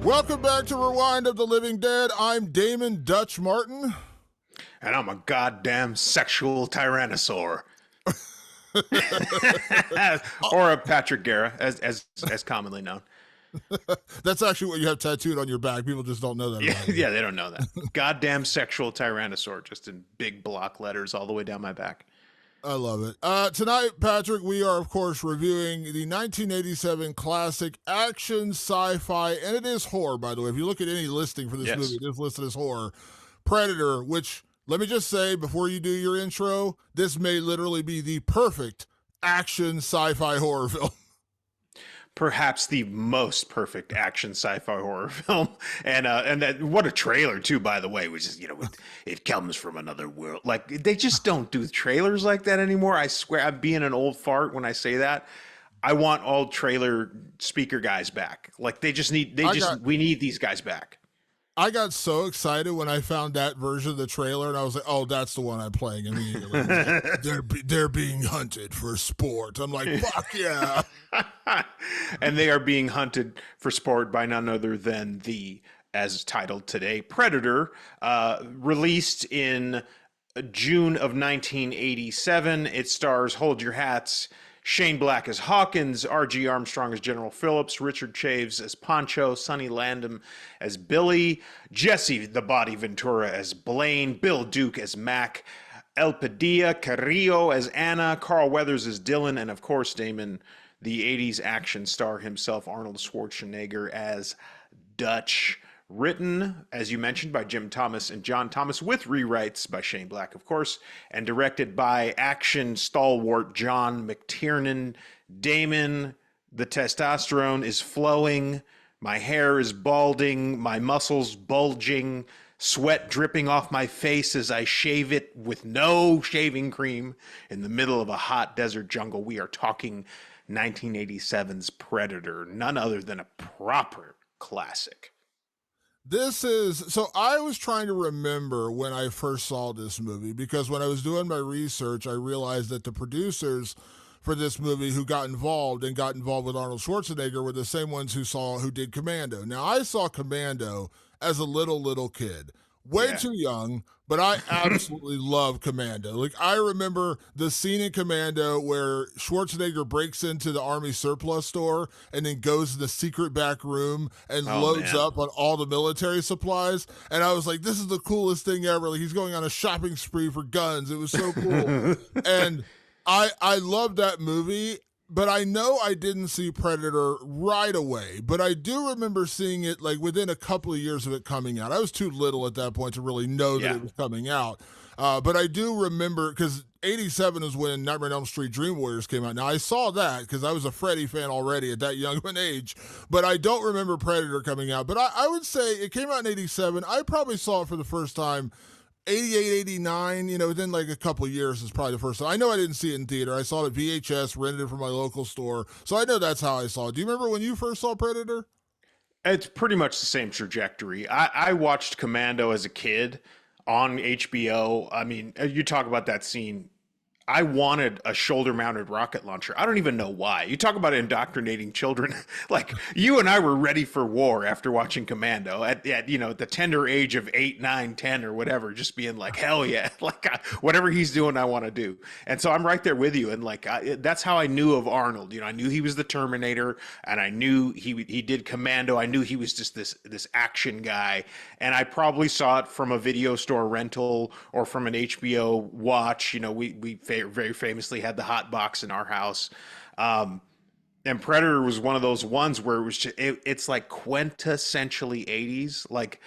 Welcome back to Rewind of the Living Dead. I'm Damon Dutch Martin. And I'm a goddamn sexual tyrannosaur. Or a Patrick Guerra, as commonly known. That's actually what you have tattooed on your back. People just don't know that. Yeah, they don't know that. Goddamn sexual tyrannosaur, just in big block letters all the way down my back. I love it. Tonight, Patrick, we are, of course, reviewing the 1987 classic action sci-fi, and it is horror, by the way. If you look at any listing for this movie, it is listed as horror. Predator, which, let me just say, before you do your intro, this may literally be the perfect action sci-fi horror film. Perhaps the most perfect action sci-fi horror film, and that what a trailer too, by the way, which is it comes from another world. Like they just don't do trailers like that anymore. I swear, I'm being an old fart when I say that. I want all trailer speaker guys back. Like we need these guys back. I got so excited when I found that version of the trailer, and I was like, "Oh, that's the one I'm playing." Immediately, they're being hunted for sport. I'm like, "Fuck yeah!" And they are being hunted for sport by none other than the, as titled today, Predator, released in June of 1987. It stars, hold your hats, Shane Black as Hawkins, R.G. Armstrong as General Phillips, Richard Chaves as Poncho, Sonny Landham as Billy, Jesse the Body Ventura as Blaine, Bill Duke as Mac, El Padilla Carrillo as Anna, Carl Weathers as Dylan, and of course, Damon, the 80s action star himself, Arnold Schwarzenegger as Dutch. Written, as you mentioned, by Jim Thomas and John Thomas, with rewrites by Shane Black, of course, and directed by action stalwart John McTiernan. Damon, the testosterone is flowing, my hair is balding, my muscles bulging, sweat dripping off my face as I shave it with no shaving cream in the middle of a hot desert jungle. We are talking 1987's Predator, none other than a proper classic. This is, so I was trying to remember when I first saw this movie, because when I was doing my research, I realized that the producers for this movie who got involved with Arnold Schwarzenegger were the same ones who did Commando. Now, I saw Commando as a little kid. Way too young, but I absolutely love Commando. Like, I remember the scene in Commando where Schwarzenegger breaks into the Army surplus store and then goes to the secret back room and loads up on all the military supplies. And I was like, this is the coolest thing ever. Like, he's going on a shopping spree for guns. It was so cool. And I love that movie. But I know I didn't see Predator right away, but I do remember seeing it like within a couple of years of it coming out. I was too little at that point to really know that it was coming out. But I do remember, because 87 is when Nightmare on Elm Street Dream Warriors came out. Now, I saw that because I was a Freddy fan already at that young of an age, but I don't remember Predator coming out. But I would say it came out in 87. I probably saw it for the first time 88, 89, within like a couple of years is probably the first time. I know I didn't see it in theater. I saw it at VHS, rented it from my local store. So I know that's how I saw it. Do you remember when you first saw Predator? It's pretty much the same trajectory. I watched Commando as a kid on HBO. I mean, you talk about that scene. I wanted a shoulder-mounted rocket launcher. I don't even know why. You talk about indoctrinating children. Like, you and I were ready for war after watching Commando at the tender age of 8, 9, 10 or whatever, just being like, hell yeah. Like, whatever he's doing, I want to do. And so I'm right there with you. And like, that's how I knew of Arnold. I knew he was the Terminator, and I knew he did Commando. I knew he was just this action guy. And I probably saw it from a video store rental or from an HBO watch. We very famously had the hot box in our house. And Predator was one of those ones where it was just, it's like quintessentially 80s. Like,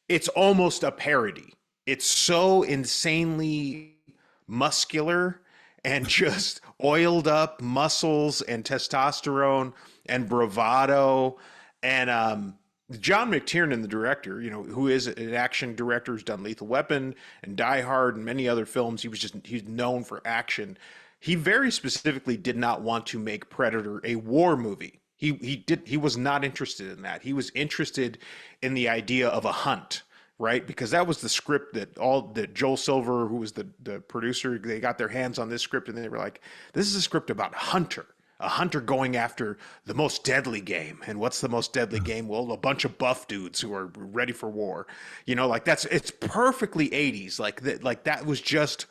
it's almost a parody. It's so insanely muscular and just oiled up muscles and testosterone and bravado. And John McTiernan, the director, who is an action director, who's done Lethal Weapon and Die Hard and many other films. He's known for action. He very specifically did not want to make Predator a war movie. He was not interested in that. He was interested in the idea of a hunt, right? Because that was the script that Joel Silver, who was the producer, they got their hands on this script and they were like, this is a script about Hunter, a hunter going after the most deadly game. And what's the most deadly game? Well, a bunch of buff dudes who are ready for war. You know, like it's perfectly 80s. Like that was just.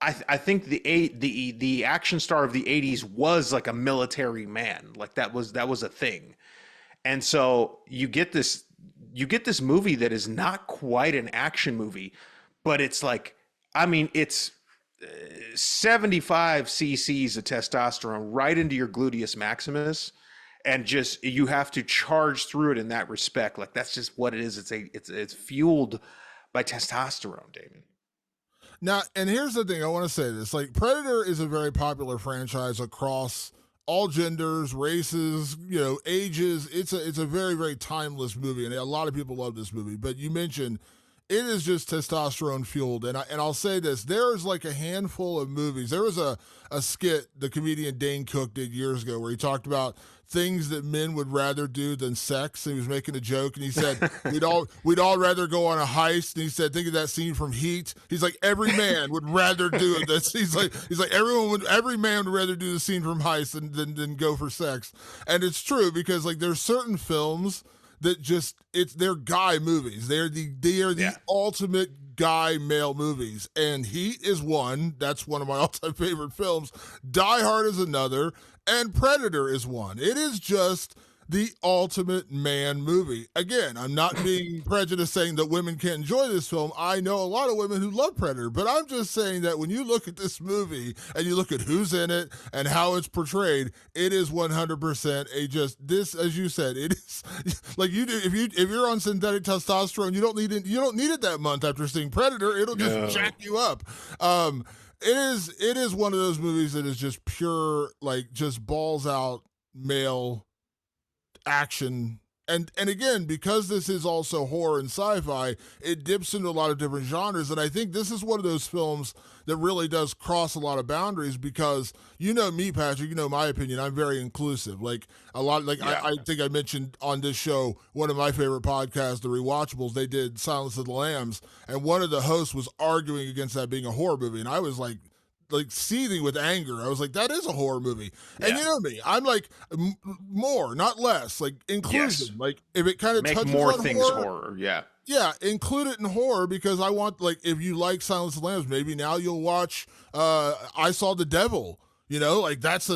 I think the action star of the 80s was like a military man. Like that was a thing. And so you get this movie that is not quite an action movie, but it's like, I mean, it's 75 cc's of testosterone right into your gluteus maximus, and just you have to charge through it in that respect. Like that's just what it is. It's fueled by testosterone, Damon. Now, and here's the thing, I want to say this. Like, Predator is a very popular franchise across all genders, races, ages. It's a very, very timeless movie, and a lot of people love this movie. But you mentioned it is just testosterone fueled. And I'll say this, there's like a handful of movies. There was a skit the comedian Dane Cook did years ago where he talked about things that men would rather do than sex. And he was making a joke, and he said we'd all rather go on a heist. And he said, think of that scene from Heat. He's like, every man would rather do it. He's like every man would rather do the scene from Heist than go for sex. And it's true, because like there's certain films that they're guy movies. They are the ultimate guy male movies. And Heat is one. That's one of my all-time favorite films. Die Hard is another. And Predator is one. It is just the ultimate man movie. Again, I'm not being prejudiced saying that women can't enjoy this film. I know a lot of women who love Predator, but I'm just saying that when you look at this movie and you look at who's in it and how it's portrayed, it is 100% this, as you said, it is like you do. If you're on synthetic testosterone, you don't need it that month after seeing Predator. It'll just jack you up. It is one of those movies that is just pure, like, just balls out male action. And again, because this is also horror and sci-fi, it dips into a lot of different genres. And I think this is one of those films that really does cross a lot of boundaries, because you know me, Patrick, you know my opinion, I'm very inclusive. Like a lot, like yeah. I think I mentioned on this show, one of my favorite podcasts, The Rewatchables, they did Silence of the Lambs, and one of the hosts was arguing against that being a horror movie. And I was like seething with anger. I was like, that is a horror movie. Yeah. And you know me, I'm like more, not less, like inclusion. Yes. Like if it kind of touches more on things horror. Yeah, include it in horror, because I want, like, if you like Silence of the Lambs, maybe now you'll watch I Saw the Devil. Like that's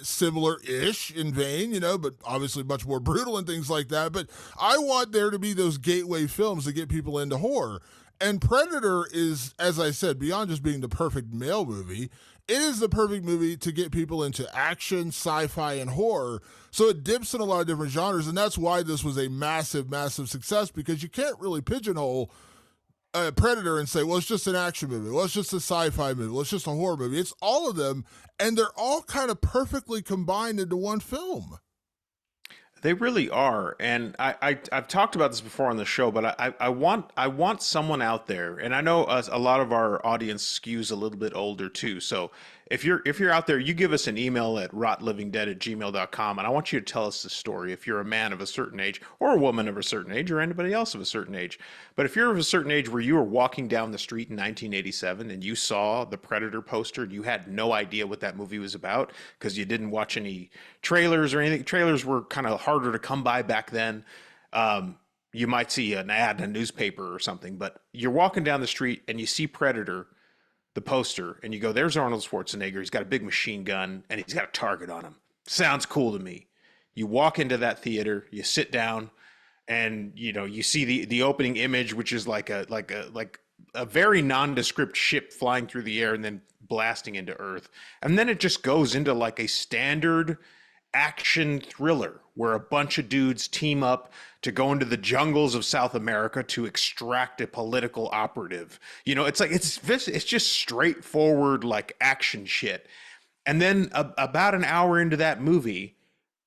similar-ish in vein, but obviously much more brutal and things like that. But I want there to be those gateway films that get people into horror. And Predator is, as I said, beyond just being the perfect male movie, it is the perfect movie to get people into action, sci-fi, and horror. So it dips in a lot of different genres, and that's why this was a massive, massive success, because you can't really pigeonhole Predator and say, well, it's just an action movie. Well, it's just a sci-fi movie. Well, it's just a horror movie. It's all of them, and they're all kind of perfectly combined into one film. They really are, and I've talked about this before on the show, but I want someone out there, and I know a lot of our audience skews a little bit older too. So if you're out there, you give us an email at rotlivingdead@gmail.com, and I want you to tell us the story. If you're a man of a certain age, or a woman of a certain age, or anybody else of a certain age, but if you're of a certain age where you were walking down the street in 1987 and you saw the Predator poster and you had no idea what that movie was about because you didn't watch any trailers or anything. Trailers were kind of harder to come by back then. You might see an ad in a newspaper or something, but you're walking down the street and you see Predator, the poster, and you go, there's Arnold Schwarzenegger. He's got a big machine gun and he's got a target on him. Sounds cool to me. You walk into that theater, you sit down, and you see the opening image, which is like a very nondescript ship flying through the air and then blasting into Earth. And then it just goes into like a standard action thriller where a bunch of dudes team up to go into the jungles of South America to extract a political operative. It's just straightforward like action shit. And then about an hour into that movie,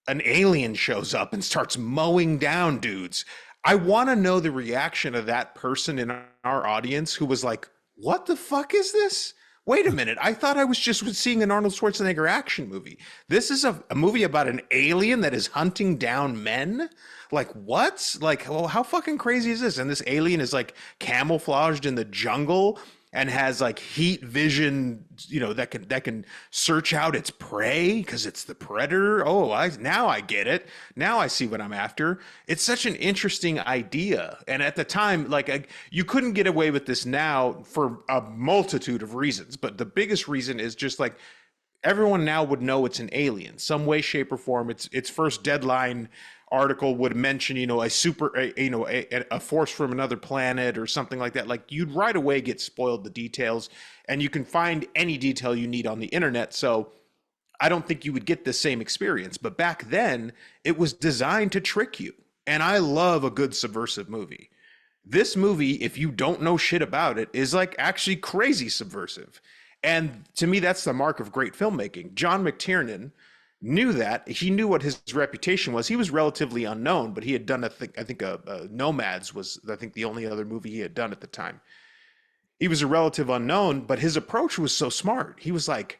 an alien shows up and starts mowing down dudes. I want to know the reaction of that person in our audience who was like, what the fuck is this? Wait a minute. I thought I was just seeing an Arnold Schwarzenegger action movie. This is a movie about an alien that is hunting down men? Like, what? Like, well, how fucking crazy is this? And this alien is like camouflaged in the jungle. and has like heat vision, that can search out its prey because it's the predator. Oh, now I get it. Now I see what I'm after. It's such an interesting idea. And at the time, you couldn't get away with this now for a multitude of reasons. But the biggest reason is just like everyone now would know it's an alien, some way, shape, or form. Its first Deadline article would mention, a force from another planet or something like that. Like you'd right away get spoiled the details, and you can find any detail you need on the internet. So I don't think you would get the same experience. But back then, it was designed to trick you. And I love a good subversive movie. This movie, if you don't know shit about it, is like actually crazy subversive. And to me, that's the mark of great filmmaking. John McTiernan knew that. He knew what his reputation was. He was relatively unknown, but he had done, I think Nomads was, I think, the only other movie he had done at the time. He was a relative unknown, but his approach was so smart. He was like,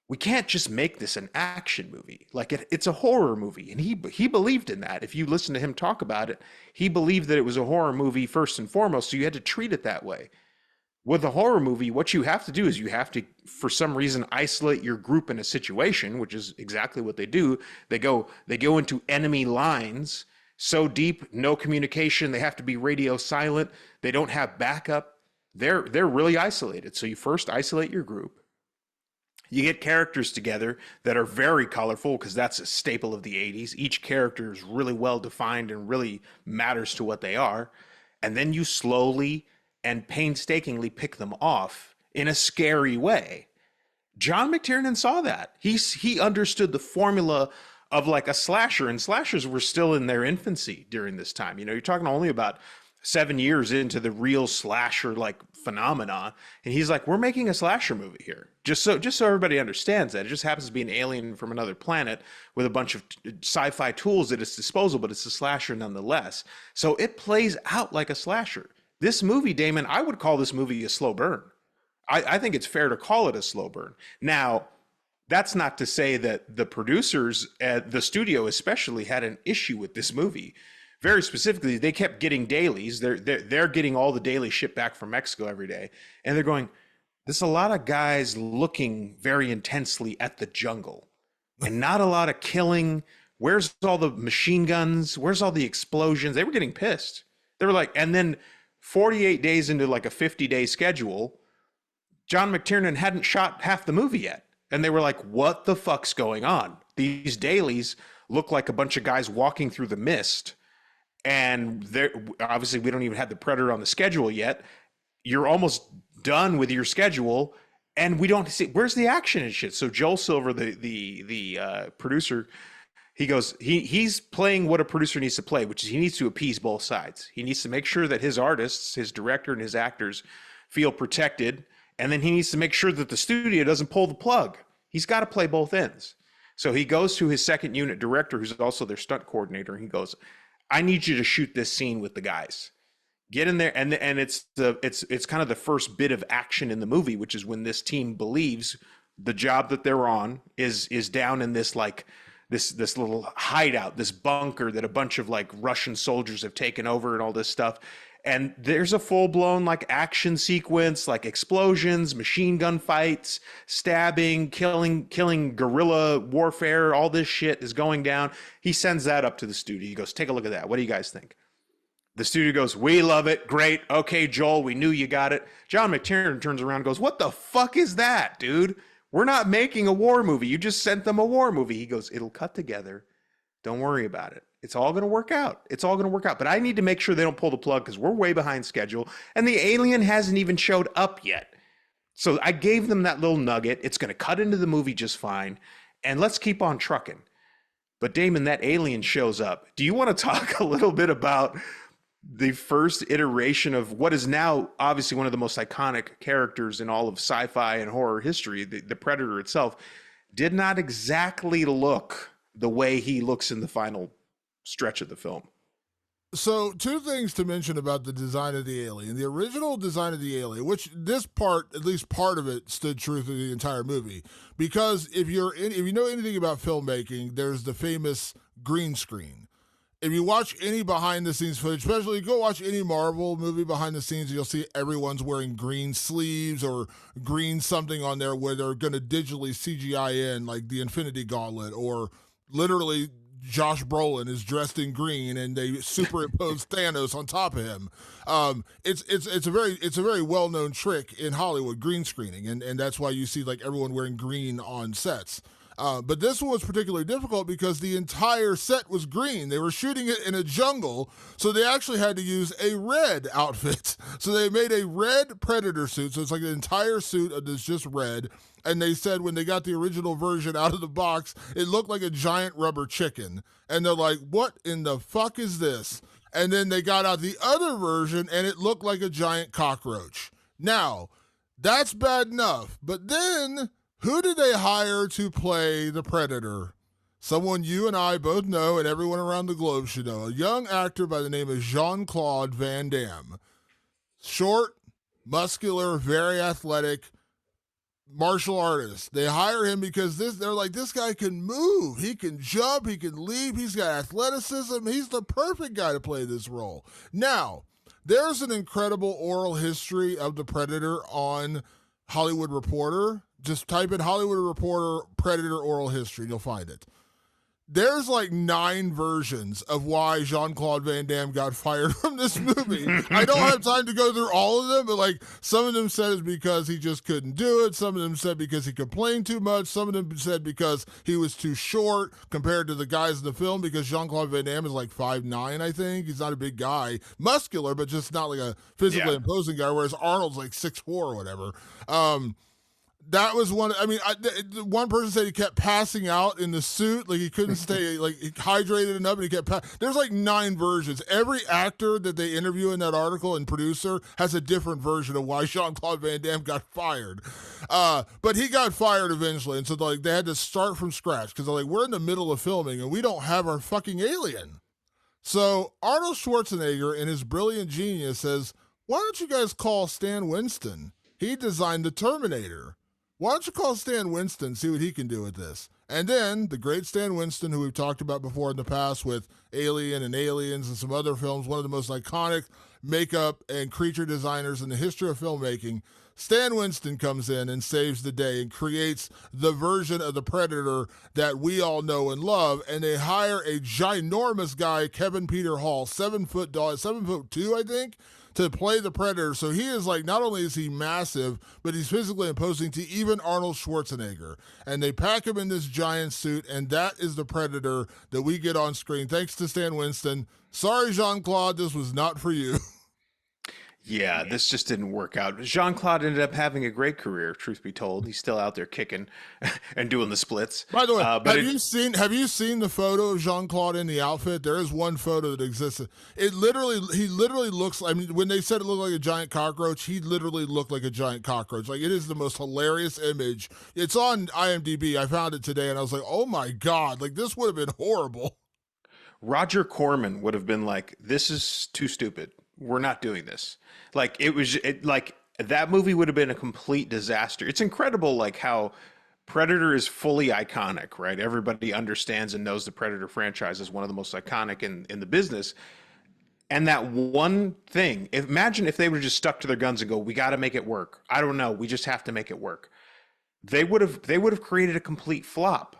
we can't just make this an action movie. Like it's a horror movie. And he believed in that. If you listen to him talk about it, he believed that it was a horror movie first and foremost. So you had to treat it that way. With a horror movie, what you have to do is you have to, for some reason, isolate your group in a situation, which is exactly what they do. They go into enemy lines so deep, no communication. They have to be radio silent. They don't have backup. They're really isolated. So you first isolate your group. You get characters together that are very colorful because that's a staple of the 80s. Each character is really well defined and really matters to what they are. And then you slowly and painstakingly pick them off in a scary way. John McTiernan saw that. He understood the formula of like a slasher, and slashers were still in their infancy during this time. You're talking only about 7 years into the real slasher like phenomena, and he's like, we're making a slasher movie here. Just so everybody understands that. It just happens to be an alien from another planet with a bunch of sci-fi tools at its disposal, but it's a slasher nonetheless. So it plays out like a slasher. This movie, Damon, I would call this movie a slow burn. I think it's fair to call it a slow burn. Now, that's not to say that the producers at the studio especially had an issue with this movie. Very specifically, they kept getting dailies. They're getting all the daily shipped back from Mexico every day. And they're going, there's a lot of guys looking very intensely at the jungle and not a lot of killing. Where's all the machine guns? Where's all the explosions? They were getting pissed. They were like, and then 48 days into like a 50-day schedule, John McTiernan hadn't shot half the movie yet. And they were like, what the fuck's going on? These dailies look like a bunch of guys walking through the mist. And there, obviously we don't even have the Predator on the schedule yet. You're almost done with your schedule and we don't see, where's the action and shit? So Joel Silver, the producer, he goes, he's playing what a producer needs to play, which is he needs to appease both sides. He needs to make sure that his artists, his director and his actors feel protected. And then he needs to make sure that the studio doesn't pull the plug. He's got to play both ends. So he goes to his second unit director, who's also their stunt coordinator. And he goes, I need you to shoot this scene with the guys. Get in there. And it's kind of the first bit of action in the movie, which is when this team believes the job that they're on is down in this like, this little hideout, this bunker that a bunch of like Russian soldiers have taken over and all this stuff. And there's a full-blown like action sequence, like explosions, machine gun fights, stabbing, killing, guerrilla warfare. All this shit is going down. He sends that up to the studio. He goes, take a look at that. What do you guys think? The studio goes, we love it. Great. Okay, Joel, we knew you got it. John McTiernan turns around and goes, what the fuck is that, dude? We're not making a war movie. You just sent them a war movie. He goes, it'll cut together. Don't worry about it. It's all going to work out. It's all going to work out. But I need to make sure they don't pull the plug because we're way behind schedule. And the alien hasn't even showed up yet. So I gave them that little nugget. It's going to cut into the movie just fine. And let's keep on trucking. But Damon, that alien shows up. Do you want to talk a little bit about the first iteration of what is now obviously one of the most iconic characters in all of sci-fi and horror history? The Predator itself did not exactly look the way he looks in the final stretch of the film. So, two things to mention about the design of the alien. The original design of the alien, which this part, at least part of it, stood true through the entire movie. Because if you know anything about filmmaking, there's the famous green screen. if you watch any behind the scenes footage, especially go watch any Marvel movie behind the scenes, you'll see everyone's wearing green sleeves or green something on there where they're going to digitally CGI in like the Infinity Gauntlet, or literally Josh Brolin is dressed in green and they superimpose Thanos on top of him. It's a very well known trick in Hollywood, green screening, and that's why you see like everyone wearing green on sets. But this one was particularly difficult because the entire set was green. They were shooting it in a jungle, so they actually had to use a red outfit. So they made a red Predator suit, so it's like an entire suit that's just red. And they said when they got the original version out of the box, it looked like a giant rubber chicken. And they're like, what in the fuck is this? And then they got out the other version, and it looked like a giant cockroach. Now, that's bad enough. But then, who did they hire to play the Predator? Someone you and I both know and everyone around the globe should know. A young actor by the name of Jean-Claude Van Damme. Short, muscular, very athletic, martial artist. They hire him because they're like, this guy can move, he can jump, he can leap, he's got athleticism, he's the perfect guy to play this role. Now, there's an incredible oral history of the Predator on Hollywood Reporter. Just type in Hollywood Reporter Predator oral history and you'll find it. There's like 9 versions of why Jean-Claude Van Damme got fired from this movie. I don't have time to go through all of them, but like some of them said it's because he just couldn't do it. Some of them said because he complained too much. Some of them said because he was too short compared to the guys in the film, because Jean-Claude Van Damme is like 5'9", I think. He's not a big guy. Muscular, but just not like a physically imposing guy, whereas Arnold's like 6'4" or whatever. That was one. I mean, one person said he kept passing out in the suit, like he couldn't stay like hydrated enough, and he kept. There's like 9 versions. Every actor that they interview in that article and producer has a different version of why Jean-Claude Van Damme got fired. But he got fired eventually, and so like they had to start from scratch because they're like, we're in the middle of filming and we don't have our fucking alien. So Arnold Schwarzenegger, in his brilliant genius, says, "Why don't you guys call Stan Winston? He designed the Terminator. Why don't you call Stan Winston, see what he can do with this?" And then the great Stan Winston, who we've talked about before in the past with Alien and Aliens and some other films, one of the most iconic makeup and creature designers in the history of filmmaking, Stan Winston comes in and saves the day and creates the version of the Predator that we all know and love. And they hire a ginormous guy, Kevin Peter Hall, 7'2", I think, to play the Predator. So he is like, not only is he massive, but he's physically imposing to even Arnold Schwarzenegger. And they pack him in this giant suit, and that is the Predator that we get on screen. Thanks to Stan Winston. Sorry, Jean-Claude, this was not for you. Yeah, this just didn't work out. Jean-Claude ended up having a great career, truth be told. He's still out there kicking and doing the splits. By the way, have you seen the photo of Jean-Claude in the outfit? There is one photo that exists. He literally looks, I mean, when they said it looked like a giant cockroach, he literally looked like a giant cockroach. Like, it is the most hilarious image. It's on IMDb. I found it today and I was like, oh my God, like this would have been horrible. Roger Corman would have been like, this is too stupid. We're not doing this. Like like that movie would have been a complete disaster. It's incredible like how Predator is fully iconic, right? Everybody understands and knows the Predator franchise is one of the most iconic in the business. And that one thing, imagine if they were just stuck to their guns and go, we got to make it work. I don't know. We just have to make it work. They would have created a complete flop.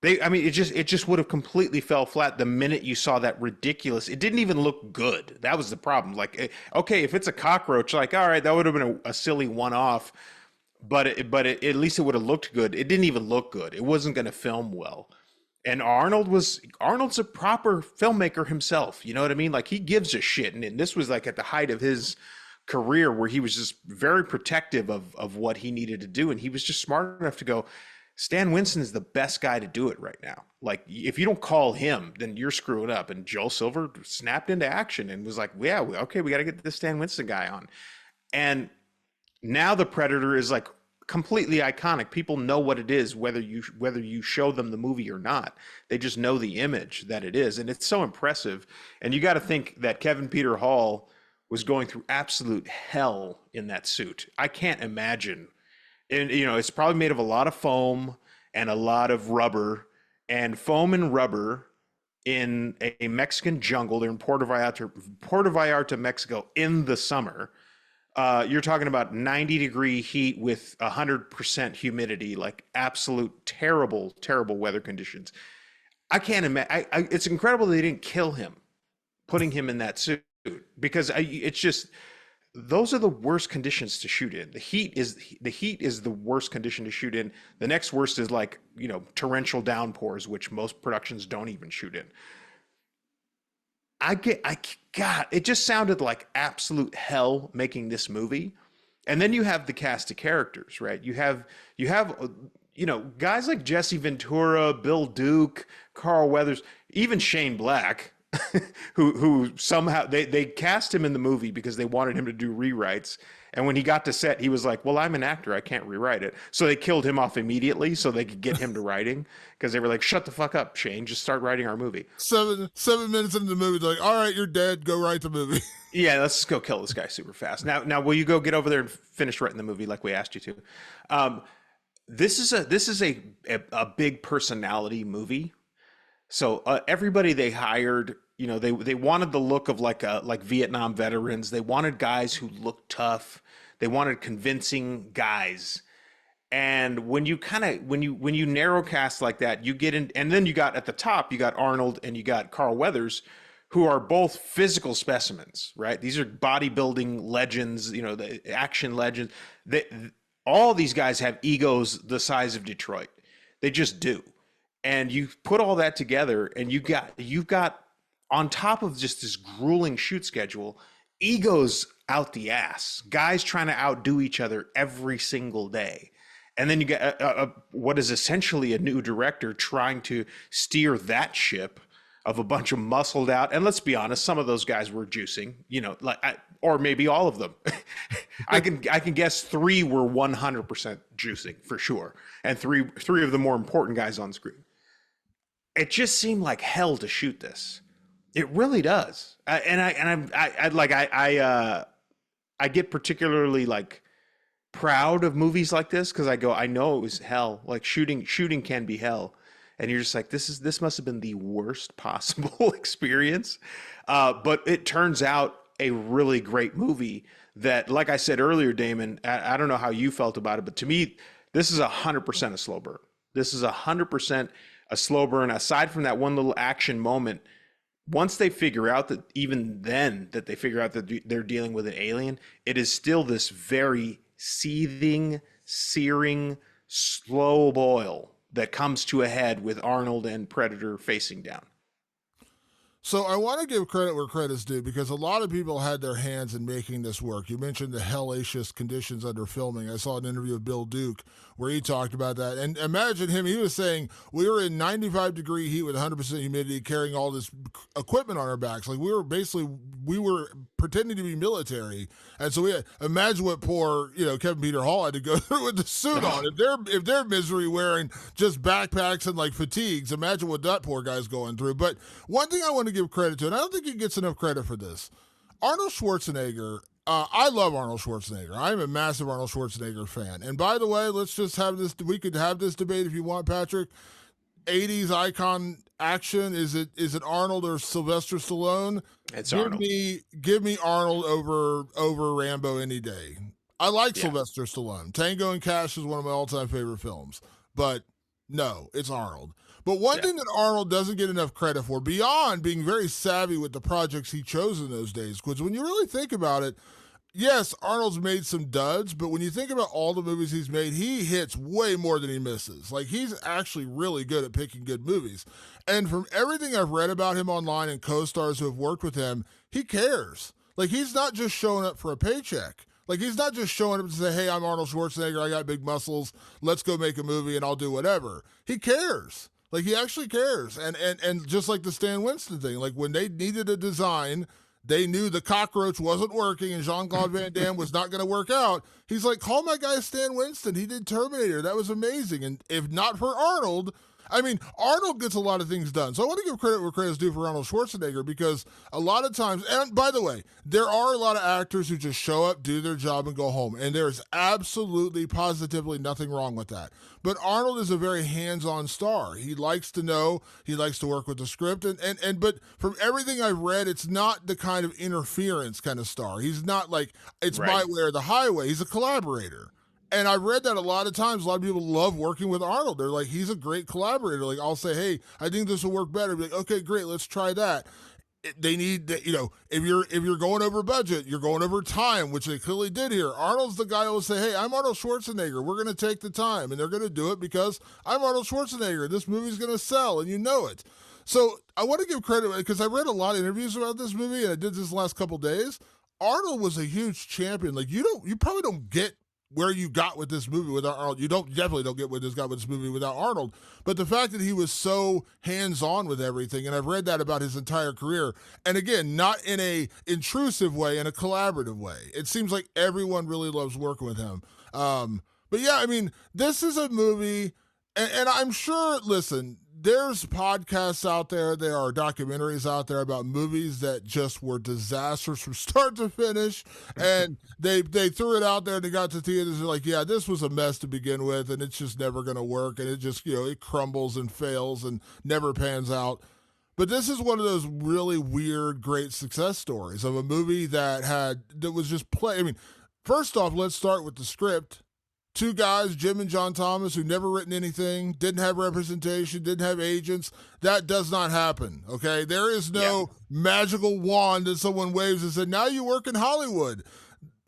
It just would have completely fell flat the minute you saw that ridiculous. It didn't even look good. That was the problem. Like, okay, if it's a cockroach, like, all right, that would have been a silly one-off, but at least it would have looked good. It didn't even look good. It wasn't going to film well. And Arnold's a proper filmmaker himself. You know what I mean? Like, he gives a shit. And this was like at the height of his career where he was just very protective of what he needed to do. And he was just smart enough to go, Stan Winston is the best guy to do it right now. Like, if you don't call him, then you're screwing up. And Joel Silver snapped into action and was like, yeah, okay, we got to get this Stan Winston guy on. And now the Predator is like completely iconic. People know what it is, whether you show them the movie or not. They just know the image that it is. And it's so impressive. And you got to think that Kevin Peter Hall was going through absolute hell in that suit. I can't imagine. And, you know, it's probably made of a lot of foam and a lot of rubber, and foam and rubber in a Mexican jungle. They're in Puerto Vallarta, Mexico in the summer. You're talking about 90-degree heat with 100% humidity, like absolute terrible, terrible weather conditions. I can't imagine. It's incredible they didn't kill him, putting him in that suit, because it's just those are the worst conditions to shoot in. The heat is the worst condition to shoot in. The next worst is like, torrential downpours, which most productions don't even shoot in. God, it just sounded like absolute hell making this movie. And then you have the cast of characters, right? You have guys like Jesse Ventura, Bill Duke, Carl Weathers, even Shane Black, who somehow they cast him in the movie because they wanted him to do rewrites. And when he got to set, he was like, "Well, I'm an actor. I can't rewrite it." So they killed him off immediately so they could get him to writing, because they were like, "Shut the fuck up, Shane. Just start writing our movie." 7 minutes into the movie, they're like, "All right, you're dead. Go write the movie." Yeah, let's just go kill this guy super fast. Now, will you go get over there and finish writing the movie like we asked you to? This is a big personality movie. So everybody they hired, they wanted the look of like Vietnam veterans. They wanted guys who looked tough. They wanted convincing guys. And when you narrow cast like that, you get in, and then you got at the top, you got Arnold and you got Carl Weathers, who are both physical specimens, right? These are bodybuilding legends, the action legends. All these guys have egos the size of Detroit. They just do. And you put all that together, and you've got on top of just this grueling shoot schedule, egos out the ass, guys trying to outdo each other every single day. And then you get what is essentially a new director trying to steer that ship of a bunch of muscled out. And let's be honest, some of those guys were juicing, or maybe all of them. I can guess 3 were 100% juicing for sure, and three of the more important guys on screen. It just seemed like hell to shoot this. It really does. I get particularly like proud of movies like this, because I know it was hell. Like shooting can be hell, and you're just like, this must have been the worst possible experience. But it turns out a really great movie that, like I said earlier, Damon, I don't know how you felt about it, but to me, this is 100% a slow burn. This is 100% a slow burn. Aside from that one little action moment, once they figure out that, even then, that they figure out that they're dealing with an alien, it is still this very seething, searing, slow boil that comes to a head with Arnold and Predator facing down. So I want to give credit where credit's due, because a lot of people had their hands in making this work. You mentioned the hellacious conditions under filming. I saw an interview of Bill Duke where he talked about that. And imagine him, he was saying, we were in 95-degree heat with 100% humidity, carrying all this equipment on our backs. Like we were pretending to be military. And so imagine what poor, Kevin Peter Hall had to go through with the suit on. If they're misery wearing just backpacks and like fatigues, imagine what that poor guy's going through. But one thing I want to give credit to, and I don't think he gets enough credit for this, Arnold Schwarzenegger. I love Arnold Schwarzenegger. I'm a massive Arnold Schwarzenegger fan. And by the way, let's just have this. We could have this debate if you want, Patrick. 80s icon action. Is it Arnold or Sylvester Stallone? It's Arnold. Give me Arnold over Rambo any day. I like Sylvester Stallone. Tango and Cash is one of my all-time favorite films. But no, it's Arnold. But one thing that Arnold doesn't get enough credit for, beyond being very savvy with the projects he chose in those days, because when you really think about it, yes, Arnold's made some duds, but when you think about all the movies he's made, he hits way more than he misses. Like, he's actually really good at picking good movies. And from everything I've read about him online and co-stars who have worked with him, he cares. Like, he's not just showing up for a paycheck. Like, he's not just showing up to say, hey, I'm Arnold Schwarzenegger, I got big muscles, let's go make a movie and I'll do whatever. He cares. Like, he actually cares. And just like the Stan Winston thing, like when they needed a design, they knew the cockroach wasn't working and Jean-Claude Van Damme was not going to work out. He's like, call my guy Stan Winston. He did Terminator. That was amazing. And if not for Arnold, I mean, Arnold gets a lot of things done. So I want to give credit where credit's due for Arnold Schwarzenegger, because a lot of times, and by the way, there are a lot of actors who just show up, do their job, and go home. And there's absolutely, positively nothing wrong with that. But Arnold is a very hands-on star. He likes to know, he likes to work with the script. But from everything I've read, it's not the kind of interference kind of star. He's not like, it's Right. my way or the highway. He's a collaborator. And I've read that a lot of times. A lot of people love working with Arnold. They're like, he's a great collaborator. Like, I'll say, hey, I think this will work better. Be like, okay, great, let's try that. They need, if you're going over budget, you're going over time, which they clearly did here. Arnold's the guy who will say, hey, I'm Arnold Schwarzenegger. We're going to take the time, and they're going to do it because I'm Arnold Schwarzenegger. This movie's going to sell, and you know it. So I want to give credit, because I read a lot of interviews about this movie, and I did this last couple days. Arnold was a huge champion. Like, you probably don't get where you got with this movie without Arnold. You definitely don't get where this got with this movie without Arnold. But the fact that he was so hands-on with everything, and I've read that about his entire career, and again, not in a intrusive way, in a collaborative way. It seems like everyone really loves working with him. But yeah, I mean, this is a movie, and I'm sure, listen, there's podcasts out there, there are documentaries out there about movies that just were disasters from start to finish, and they threw it out there and they got to theaters and like, yeah, this was a mess to begin with, and it's just never going to work, and it just, it crumbles and fails and never pans out. But this is one of those really weird, great success stories of a movie that was just play. I mean, first off, let's start with the script. Two guys, Jim and John Thomas, who never written anything, didn't have representation, didn't have agents. That does not happen, okay? There is no magical wand that someone waves and said, now you work in Hollywood.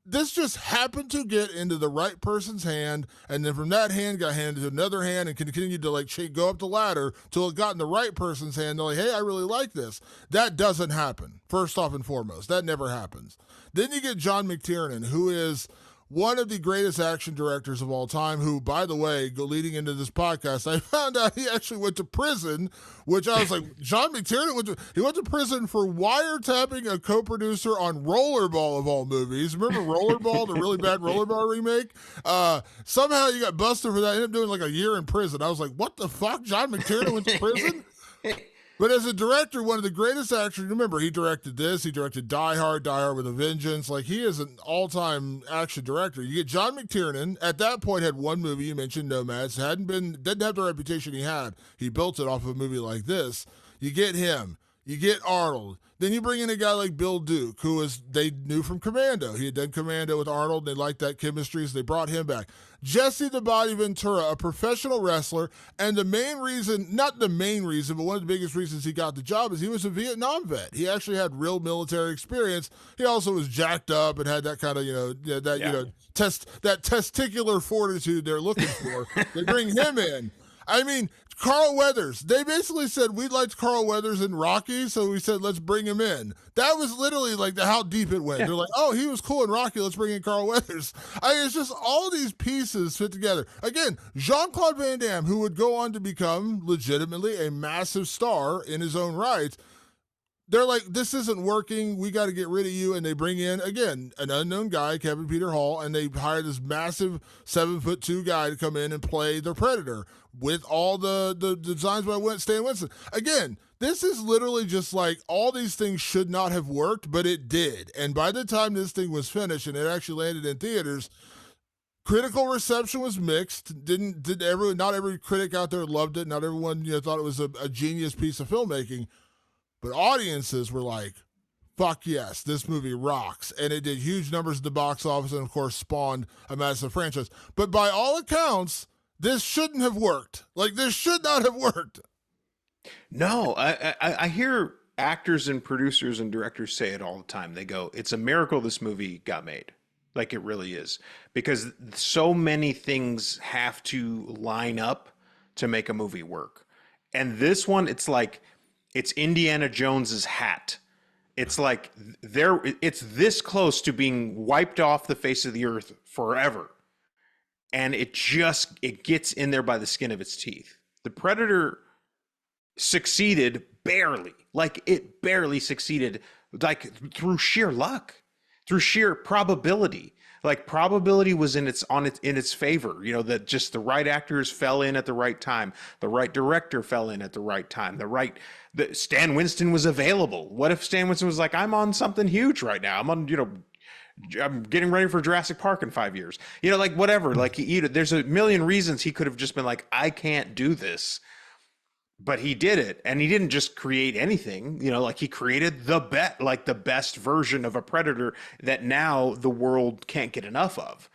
This just happened to get into the right person's hand, and then from that hand got handed to another hand and continued to go up the ladder till it got in the right person's hand. They're like, hey, I really like this. That doesn't happen, first off and foremost. That never happens. Then you get John McTiernan, who is one of the greatest action directors of all time, who, by the way, leading into this podcast, I found out he actually went to prison, which I was like, John McTiernan went to prison for wiretapping a co-producer on Rollerball, of all movies. Remember Rollerball, the really bad Rollerball remake? Somehow he got busted for that. He ended up doing like a year in prison. I was like, what the fuck? John McTiernan went to prison? But as a director, one of the greatest actors, remember, he directed this, he directed Die Hard with a Vengeance. Like, he is an all-time action director. You get John McTiernan, at that point had one movie, you mentioned Nomads, didn't have the reputation he had. He built it off of a movie like this. You get him. You get Arnold. Then you bring in a guy like Bill Duke, they knew from Commando. He had done Commando with Arnold. They liked that chemistry, so they brought him back. Jesse the Body Ventura, a professional wrestler, and the main reason, not the main reason, but one of the biggest reasons he got the job is he was a Vietnam vet. He actually had real military experience. He also was jacked up and had that kind of, that testicular fortitude they're looking for. They bring him in. I mean, Carl Weathers. They basically said, we liked Carl Weathers in Rocky, so we said, let's bring him in. That was literally like how deep it went. Yeah. They're like, oh, he was cool in Rocky, let's bring in Carl Weathers. It's just all these pieces fit together. Again, Jean-Claude Van Damme, who would go on to become legitimately a massive star in his own right. They're like, this isn't working. We got to get rid of you. And they bring in, again, an unknown guy, Kevin Peter Hall, and they hire this massive 7'2" guy to come in and play the Predator with all the designs by Stan Winston. Again, this is literally just like all these things should not have worked, but it did. And by the time this thing was finished and it actually landed in theaters, critical reception was mixed. Not every critic out there loved it. Not everyone thought it was a genius piece of filmmaking. But audiences were like, fuck yes, this movie rocks. And it did huge numbers at the box office and, of course, spawned a massive franchise. But by all accounts, this shouldn't have worked. Like, this should not have worked. No, I hear actors and producers and directors say it all the time. They go, it's a miracle this movie got made. Like, it really is. Because so many things have to line up to make a movie work. And this one, it's like, it's Indiana Jones's hat. It's like it's this close to being wiped off the face of the earth forever. And it gets in there by the skin of its teeth. The Predator succeeded barely. Like, it barely succeeded, like, through sheer luck. through sheer probability. Like probability was in its favor. You know, that just the right actors fell in at the right time, the right director fell in at the right time, the Stan Winston was available. What if Stan Winston was like, I'm on something huge right now. I'm getting ready for Jurassic Park in 5 years. You know, like whatever. Like there's a million reasons he could have just been like, I can't do this. But he did it, and he didn't just create anything, you know, like he created the best version of a predator that now the world can't get enough of.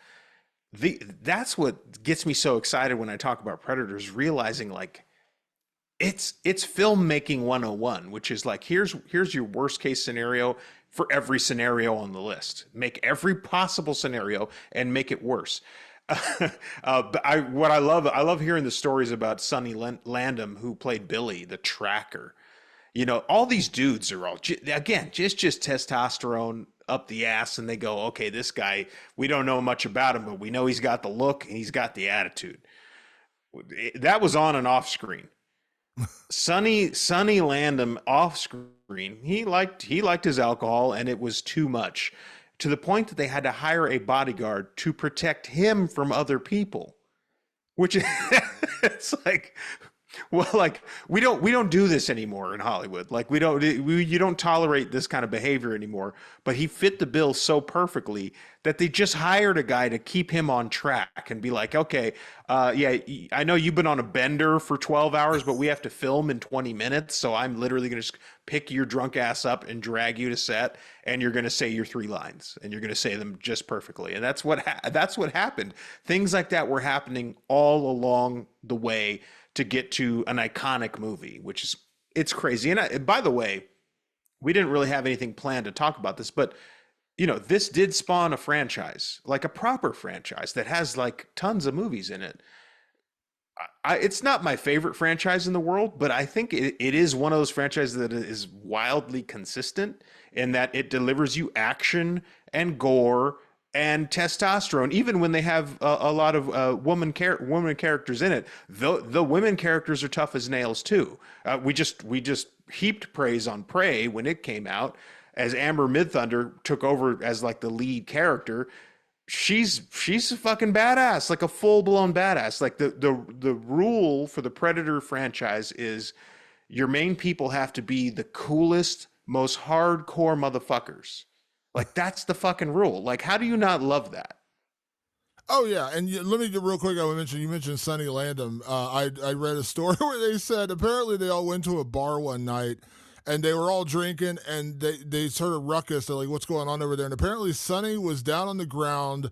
That's what gets me so excited when I talk about predators, realizing like it's filmmaking 101, which is like here's your worst case scenario for every scenario on the list. Make every possible scenario and make it worse. But I love hearing the stories about Sonny Landham, who played Billy, the tracker. You know, all these dudes are all again just testosterone up the ass, and they go, okay, this guy, we don't know much about him, but we know he's got the look and he's got the attitude. That was on and off screen. Sonny Landham off screen, he liked his alcohol, and it was too much, to the point that they had to hire a bodyguard to protect him from other people, which it's like, well, like we don't do this anymore in Hollywood. Like you don't tolerate this kind of behavior anymore. But he fit the bill so perfectly that they just hired a guy to keep him on track and be like, okay, yeah, I know you've been on a bender for 12 hours, but we have to film in 20 minutes. So I'm literally going to just pick your drunk ass up and drag you to set, and you're going to say your 3 lines, and you're going to say them just perfectly. And that's what happened. Things like that were happening all along the way to get to an iconic movie, which is, it's crazy. And by the way, we didn't really have anything planned to talk about this, but you know, this did spawn a franchise, like a proper franchise that has like tons of movies in it. It's not my favorite franchise in the world, but I think it is one of those franchises that is wildly consistent in that it delivers you action and gore and testosterone, even when they have a lot of woman characters in it. The women characters are tough as nails too. We just heaped praise on Prey when it came out, as Amber Midthunder took over as like the lead character. She's a fucking badass, like a full blown badass. Like the rule for the Predator franchise is your main people have to be the coolest, most hardcore motherfuckers. Like that's the fucking rule. Like, how do you not love that? Oh yeah, and let me get real quick. You mentioned Sonny Landham. I read a story where they said apparently they all went to a bar one night, and they were all drinking, and they sort of ruckus. They're like, "What's going on over there?" And apparently Sonny was down on the ground,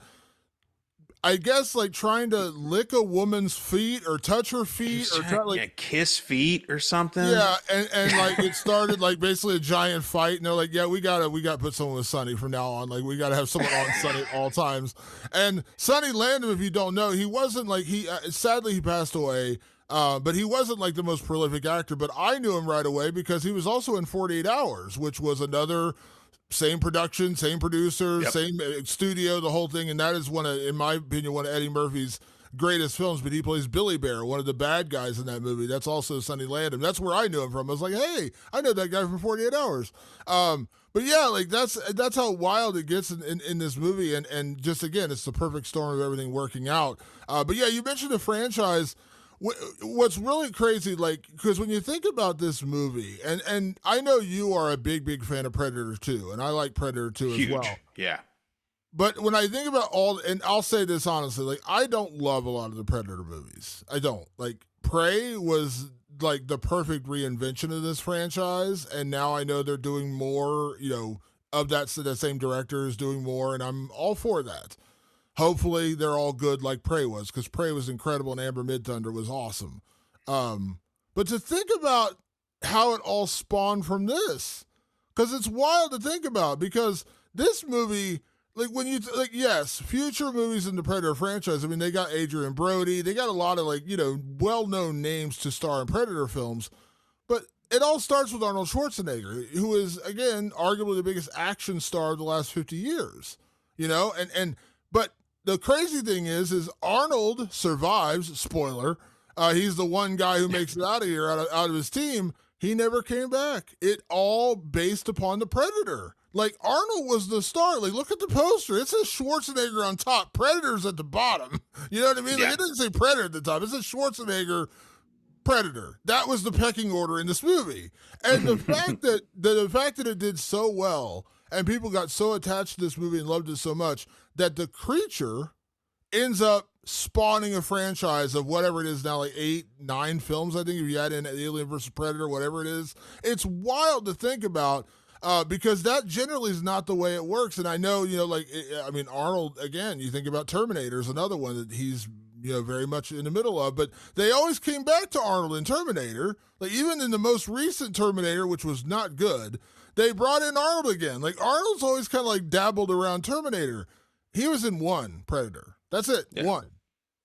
I guess, like trying to lick a woman's feet or touch her feet or try, like kiss feet or something. Yeah, and like it started like basically a giant fight, and they're like, yeah, we gotta put someone with Sonny from now on. Like we gotta have someone on Sonny at all times. And Sonny Landham, if you don't know, he wasn't like sadly he passed away. But he wasn't like the most prolific actor. But I knew him right away because he was also in 48 Hours, which was another. Same production, same producer, yep. Same studio, the whole thing. And that is in my opinion, one of Eddie Murphy's greatest films. But he plays Billy Bear, one of the bad guys in that movie. That's also Sonny Landham. That's where I knew him from. I was like, hey, I know that guy from 48 Hours. But yeah, like that's how wild it gets in this movie. And just, again, it's the perfect storm of everything working out. But yeah, you mentioned the franchise. What's really crazy, like, because when you think about this movie, and I know you are a big fan of Predator 2, and I like Predator 2 Huge. As well. Yeah. But when I think about and I'll say this honestly, like, I don't love a lot of the Predator movies. I don't. Like, Prey was, like, the perfect reinvention of this franchise, and now I know they're doing more, you know, of that same director is doing more, and I'm all for that. Hopefully they're all good like Prey was, because Prey was incredible and Amber Midthunder was awesome. But to think about how it all spawned from this, because it's wild to think about, because this movie, like when you, like, yes, future movies in the Predator franchise, I mean, they got Adrian Brody, they got a lot of, like, you know, well-known names to star in Predator films, but it all starts with Arnold Schwarzenegger, who is, again, arguably the biggest action star of the last 50 years, you know, but the crazy thing is Arnold survives. Spoiler. He's the one guy who makes it out of here, out of his team. He never came back. It all based upon the Predator. Like, Arnold was the star. Like, look at the poster. It says Schwarzenegger on top, Predator's at the bottom. You know what I mean? Like, Yeah. it doesn't say Predator at the top. It says Schwarzenegger, Predator. That was the pecking order in this movie. And the fact that it did so well and people got so attached to this movie and loved it so much that the creature ends up spawning a franchise of whatever it is now, like 8, 9 films, I think, if you add in Alien versus Predator, whatever it is. It's wild to think about. Because that generally is not the way it works. And I know, Arnold, again, you think about Terminator is another one that he's, very much in the middle of, but they always came back to Arnold in Terminator. Like, even in the most recent Terminator, which was not good, they brought in Arnold again. Like, Arnold's always kind of like dabbled around Terminator. He was in one Predator. That's it, one.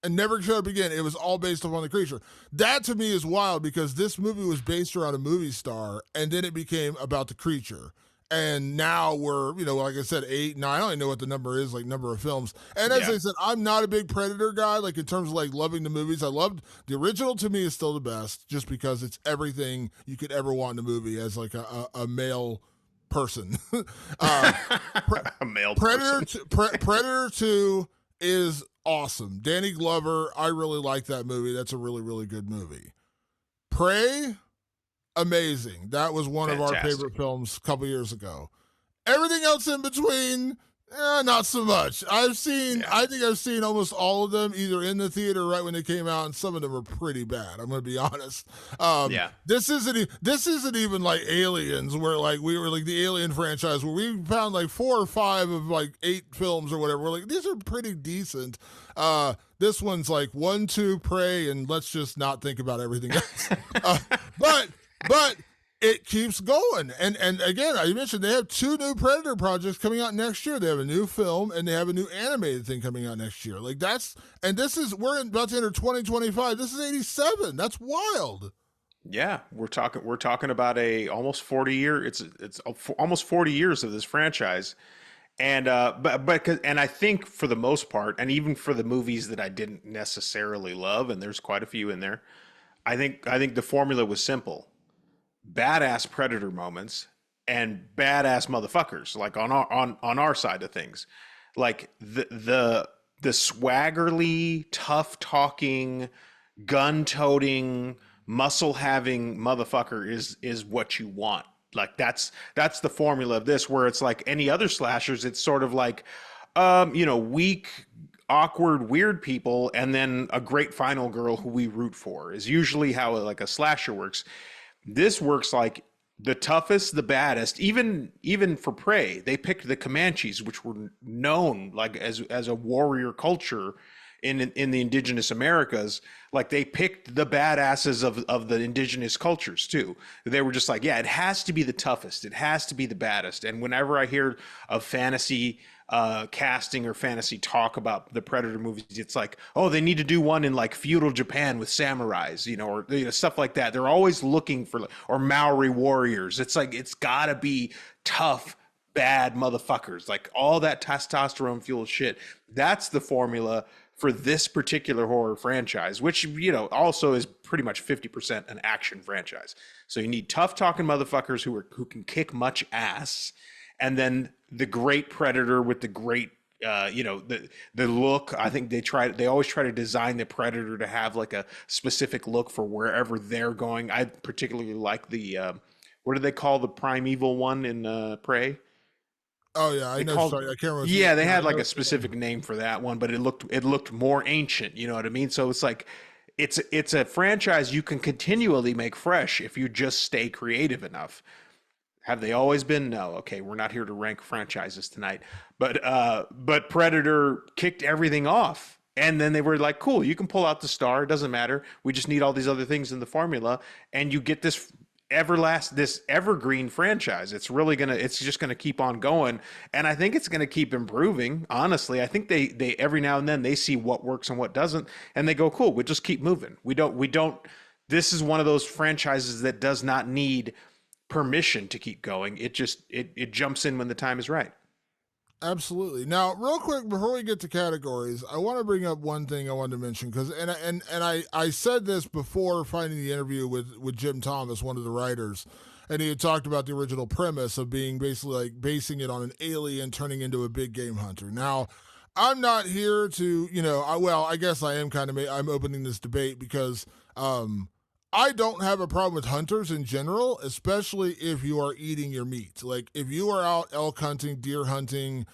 And never showed up again. It was all based upon the creature. That to me is wild because this movie was based around a movie star, and then it became about the creature. And now we're, like I said, 8, 9. I don't even know what the number is, like number of films. And as I said, I'm not a big Predator guy, like in terms of like loving the movies. I loved the original. To me is still the best, just because it's everything you could ever want in a movie as like a male person. A male Predator person. Predator 2 is awesome. Danny Glover, I really like that movie. That's a really, really good movie. Prey, amazing. That was one of our favorite films a couple years ago. Everything else in between, not so much. I think I've seen almost all of them either in the theater right when they came out, and some of them are pretty bad. I'm going to be honest. This isn't even like Aliens, where like we were like the Alien franchise, where we found like 4 or 5 of like 8 films or whatever. We're like, these are pretty decent. This one's like 1, 2, Prey, and let's just not think about everything else. But it keeps going. And again, I mentioned they have 2 new Predator projects coming out next year. They have a new film and they have a new animated thing coming out next year. Like we're about to enter 2025. This is 87. That's wild. Yeah, we're talking about a almost 40-year. It's almost 40 years of this franchise. And but and I think for the most part, and even for the movies that I didn't necessarily love, and there's quite a few in there, I think the formula was simple: badass Predator moments and badass motherfuckers, like on our side of things. Like the swaggerly, tough talking, gun toting, muscle having motherfucker is what you want. Like that's the formula of this, where it's like any other slashers, it's sort of like weak, awkward, weird people, and then a great final girl who we root for is usually how like a slasher works. This works like the toughest, the baddest. Even for Prey, they picked the Comanches, which were known like as a warrior culture in the indigenous Americas. Like they picked the badasses of the indigenous cultures too. They were just like, yeah, it has to be the toughest, it has to be the baddest. And whenever I hear of fantasy casting or fantasy talk about the Predator movies, it's like, oh, they need to do one in like feudal Japan with samurais, or stuff like that. They're always looking for, or Maori warriors. It's like, it's gotta be tough, bad motherfuckers, like all that testosterone fueled shit. That's the formula for this particular horror franchise, which, also is pretty much 50% an action franchise. So you need tough talking motherfuckers who can kick much ass, and then the great Predator with the great, the look. I think they always try to design the Predator to have like a specific look for wherever they're going. I particularly like the, what do they call the primeval one in Prey? Oh yeah, I know. Sorry, I can't remember. Yeah, they had like a specific name for that one, but it looked more ancient. You know what I mean? So it's like, it's a franchise you can continually make fresh if you just stay creative enough. Have they always been? No. Okay, we're not here to rank franchises tonight, but Predator kicked everything off, and then they were like, cool, you can pull out the star. It doesn't matter. We just need all these other things in the formula, and you get this this evergreen franchise. It's just gonna keep on going, and I think it's gonna keep improving. Honestly, I think they every now and then they see what works and what doesn't, and they go, cool, we just keep moving. We don't. This is one of those franchises that does not need permission to keep going. It jumps in when the time is right. Absolutely. Now, real quick before we get to categories, I want to bring up one thing I wanted to mention, because I said this before finding the interview with Jim Thomas, one of the writers, and he had talked about the original premise of being basically like basing it on an alien turning into a big game hunter. Now, I'm not here to, I guess I am kind of, I'm opening this debate because I don't have a problem with hunters in general, especially if you are eating your meat. Like if you are out elk hunting, deer hunting,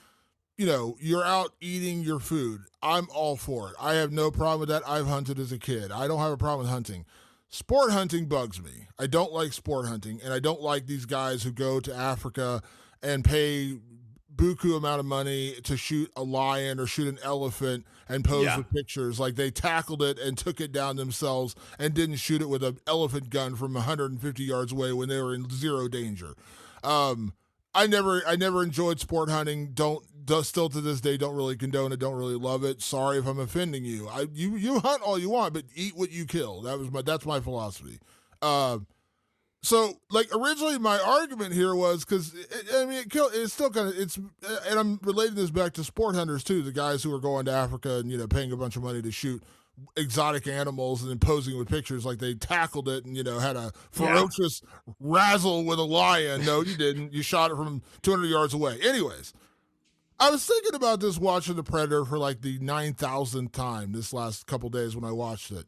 you're out eating your food. I'm all for it. I have no problem with that. I've hunted as a kid. I don't have a problem with hunting. Sport hunting bugs me. I don't like sport hunting, and I don't like these guys who go to Africa and pay buku amount of money to shoot a lion or shoot an elephant and pose Yeah. with pictures. Like they tackled it and took it down themselves and didn't shoot it with an elephant gun from 150 yards away when they were in zero danger. I never enjoyed sport hunting. Still to this day don't really condone it. Don't really love it. Sorry if I'm offending you. You hunt all you want, but eat what you kill. That's my philosophy. So like originally my argument here was because it's still kind of and I'm relating this back to sport hunters too. The guys who are going to Africa and paying a bunch of money to shoot exotic animals and then posing with pictures like they tackled it and had a ferocious razzle with a lion. No, you didn't. You shot it from 200 yards away. Anyways, I was thinking about this watching The Predator for like the 9,000th time this last couple days when I watched it,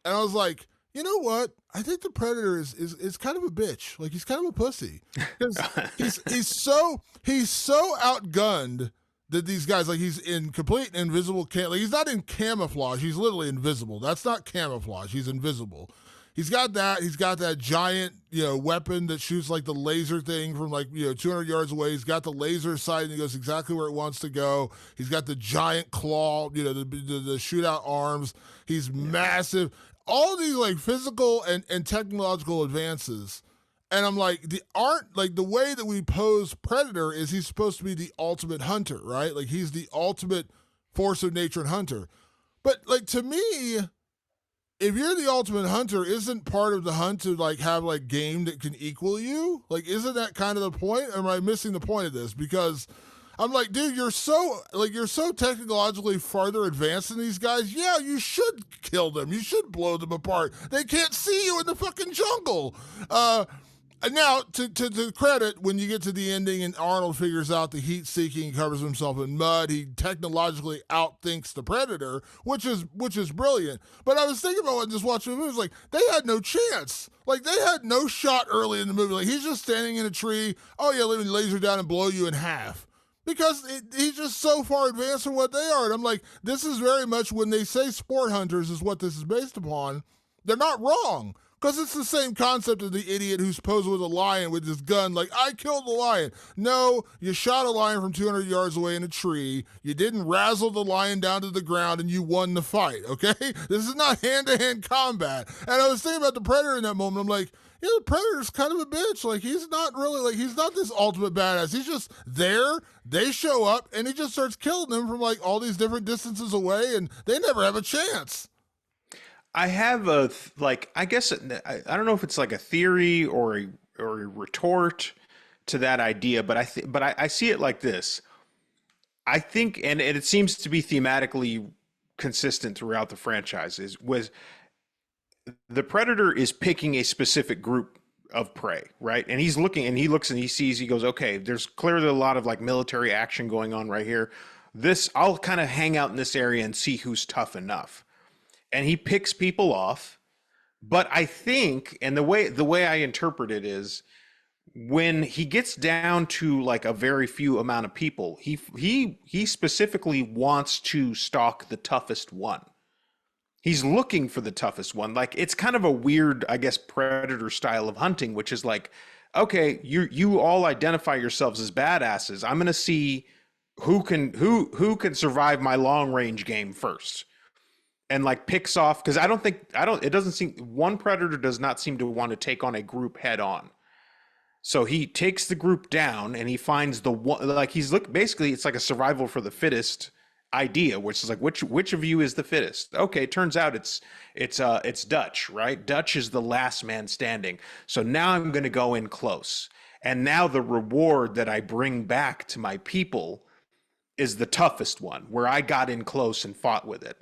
and I was like, you know what? I think the Predator is kind of a bitch. Like he's kind of a pussy because he's so outgunned that these guys, like he's in complete invisible like he's not in camouflage. He's literally invisible. That's not camouflage. He's invisible. He's got that giant, weapon that shoots like the laser thing from like, 200 yards away. He's got the laser sight and he goes exactly where it wants to go. He's got the giant claw, the shootout arms. He's massive. All these like physical and technological advances. And I'm like, the way that we pose Predator is he's supposed to be the ultimate hunter, right? Like he's the ultimate force of nature and hunter. But like to me, if you're the ultimate hunter, isn't part of the hunt to like have like game that can equal you? Like, isn't that kind of the point? Or am I missing the point of this? Because I'm like, dude, you're so technologically farther advanced than these guys. Yeah, you should kill them. You should blow them apart. They can't see you in the fucking jungle. Now, to credit, when you get to the ending and Arnold figures out the heat-seeking, covers himself in mud, he technologically outthinks the Predator, which is brilliant. But I was thinking about when just watching the movie, like they had no chance. Like they had no shot early in the movie. Like he's just standing in a tree. Oh yeah, let me laser down and blow you in half. Because he's just so far advanced from what they are. And I'm like, this is very much when they say sport hunters is what this is based upon. They're not wrong. Because it's the same concept of the idiot who's posing with a lion with his gun, like, I killed the lion. No, you shot a lion from 200 yards away in a tree. You didn't razzle the lion down to the ground and you won the fight, okay? This is not hand-to-hand combat. And I was thinking about the Predator in that moment. I'm like, the Predator's kind of a bitch. Like, he's not really, like, he's not this ultimate badass. He's just there. They show up and he just starts killing them from, like, all these different distances away and they never have a chance. I have I guess I don't know if it's like a theory or a retort to that idea, but I see it like this. I think, and it seems to be thematically consistent throughout the franchise, was the Predator is picking a specific group of prey, right? And he's looking and he looks and he sees, he goes, okay, there's clearly a lot of like military action going on right here. I'll kind of hang out in this area and see who's tough enough. And he picks people off. But I think, and the way I interpret it is, when he gets down to like a very few amount of people, he specifically wants to stalk the toughest one. He's looking for the toughest one. Like it's kind of a weird, I guess, Predator style of hunting, which is like, okay, you all identify yourselves as badasses. I'm gonna see who can survive my long range game first. And like picks off, because it doesn't seem, one Predator does not seem to want to take on a group head on. So he takes the group down and he finds the one, like basically it's like a survival for the fittest idea, which is like, which of you is the fittest? Okay, turns out it's Dutch, right? Dutch is the last man standing. So now I'm going to go in close. And now the reward that I bring back to my people is the toughest one, where I got in close and fought with it.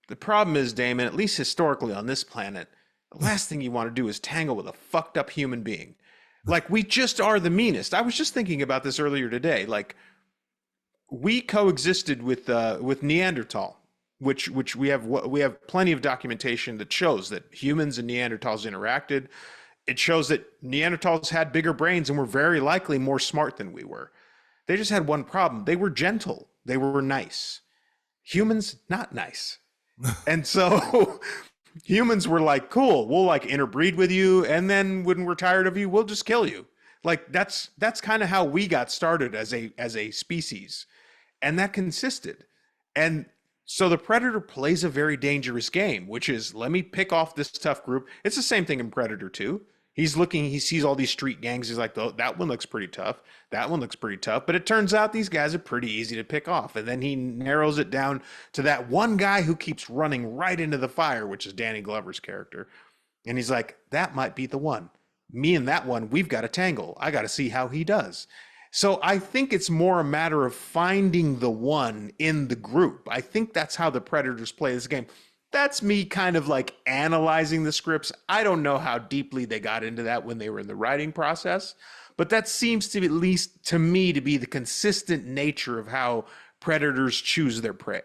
The problem is, Damon, at least historically on this planet, the last thing you want to do is tangle with a fucked up human being. Like we just are the meanest. I was just thinking about this earlier today. Like we coexisted with Neanderthal, which we have plenty of documentation that shows that humans and Neanderthals interacted. It shows that Neanderthals had bigger brains and were very likely more smart than we were. They just had one problem. They were gentle. They were nice. Humans, not nice. And so humans were like, cool, we'll like interbreed with you. And then when we're tired of you, we'll just kill you. Like that's kind of how we got started as a species. And that consisted. And so the Predator plays a very dangerous game, which is let me pick off this tough group. It's the same thing in Predator 2. He's looking, he sees all these street gangs. He's like, oh, that one looks pretty tough. That one looks pretty tough. But it turns out these guys are pretty easy to pick off. And then he narrows it down to that one guy who keeps running right into the fire, which is Danny Glover's character. And he's like, that might be the one. Me and that one, we've got a tangle. I got to see how he does. So I think it's more a matter of finding the one in the group. I think that's how the Predators play this game. That's me kind of like analyzing the scripts. I don't know how deeply they got into that when they were in the writing process, but that seems to be, at least to me, to be the consistent nature of how Predators choose their prey.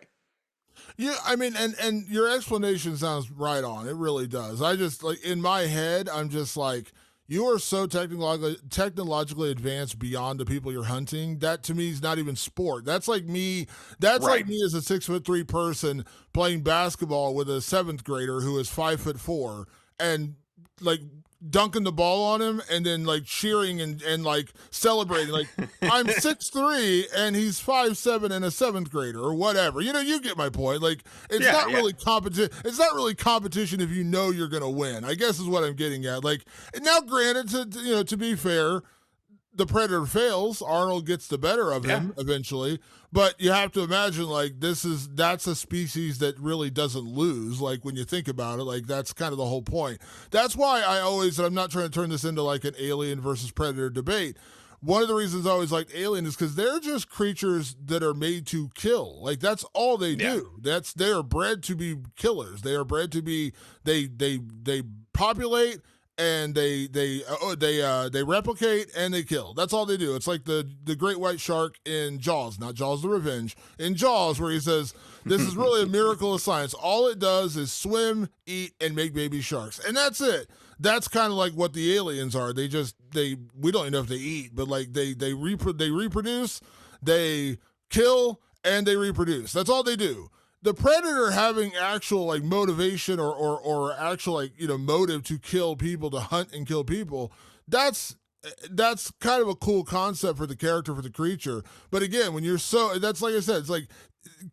Yeah, I mean, and your explanation sounds right on. It really does. I just like in my head, I'm just like, you are so technologically advanced beyond the people you're hunting. That to me is not even sport. That's like me. That's Right. like me as a 6'3" person playing basketball with a seventh grader who is 5'4" and like dunking the ball on him and then like cheering and like celebrating. Like I'm 6'3" and he's 5'7" and a seventh grader or whatever. You know, you get my point. Like it's Yeah, not yeah. really competition. It's not really competition if you know you're gonna win. I guess is what I'm getting at. Like now, granted, to be fair, the Predator fails. Arnold gets the better of him eventually. But you have to imagine, like, that's a species that really doesn't lose. Like, when you think about it, like, that's kind of the whole point. That's why I'm not trying to turn this into like an alien versus predator debate. One of the reasons I always liked Alien is because they're just creatures that are made to kill. Like that's all they do. They are bred to be killers. They are bred to be they populate and they replicate and they kill. That's all they do. It's like the great white shark in Jaws, not Jaws the Revenge. In Jaws, where he says, "This is really a miracle of science. All it does is swim, eat, and make baby sharks, and that's it." That's kind of like what the aliens are. We don't even know if they eat, but like they reproduce, they kill, and they reproduce. That's all they do. The predator having actual like motivation or actual like motive to kill people, to hunt and kill people, that's kind of a cool concept for the character, for the creature. But again, when you're that's like I said, it's like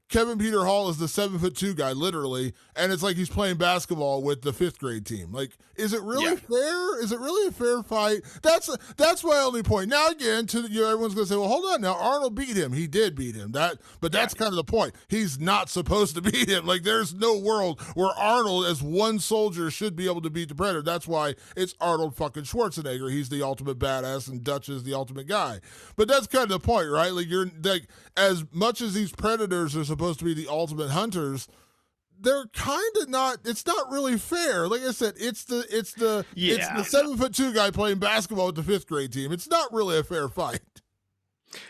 Kevin Peter Hall is the 7'2" guy, literally, and it's like he's playing basketball with the fifth grade team. Like, is it really fair? Is it really a fair fight? That's my only point. Now, again, everyone's gonna say, "Well, hold on. Now Arnold beat him. He did beat him." But that's kind of the point. He's not supposed to beat him. Like, there's no world where Arnold, as one soldier, should be able to beat the Predator. That's why it's Arnold fucking Schwarzenegger. He's the ultimate badass, and Dutch is the ultimate guy. But that's kind of the point, right? Like, you're like, as much as these predators are supposed to be the ultimate hunters, they're kind of not. It's not really fair. Like I said, it's the 7'2" guy playing basketball with the fifth grade team. It's not really a fair fight.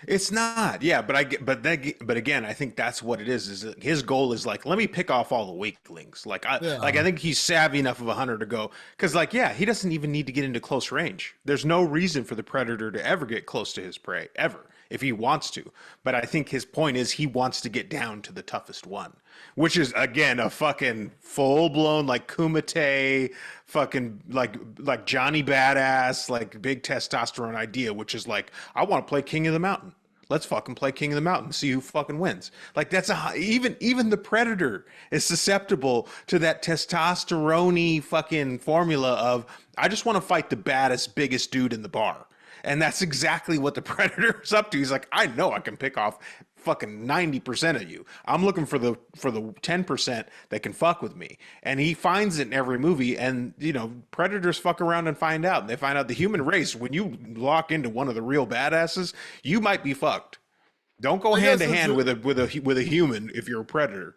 It's not, but again, I think that's what it is. Is that his goal is like, let me pick off all the weaklings. I think he's savvy enough of a hunter to go, because he doesn't even need to get into close range. There's no reason for the predator to ever get close to his prey ever if he wants to. But I think his point is he wants to get down to the toughest one, which is again a fucking full blown like Kumite, fucking like Johnny Badass, like big testosterone idea, which is like, I want to play King of the Mountain. Let's fucking play King of the Mountain, see who fucking wins. Like that's even the predator is susceptible to that testosterone-y fucking formula of, I just want to fight the baddest, biggest dude in the bar. And that's exactly what the predator is up to. He's like, I know I can pick off fucking 90% of you. I'm looking for the 10% that can fuck with me. And he finds it in every movie. And predators fuck around and find out. And they find out the human race, when you lock into one of the real badasses, you might be fucked. Don't go hand to hand with a human if you're a predator.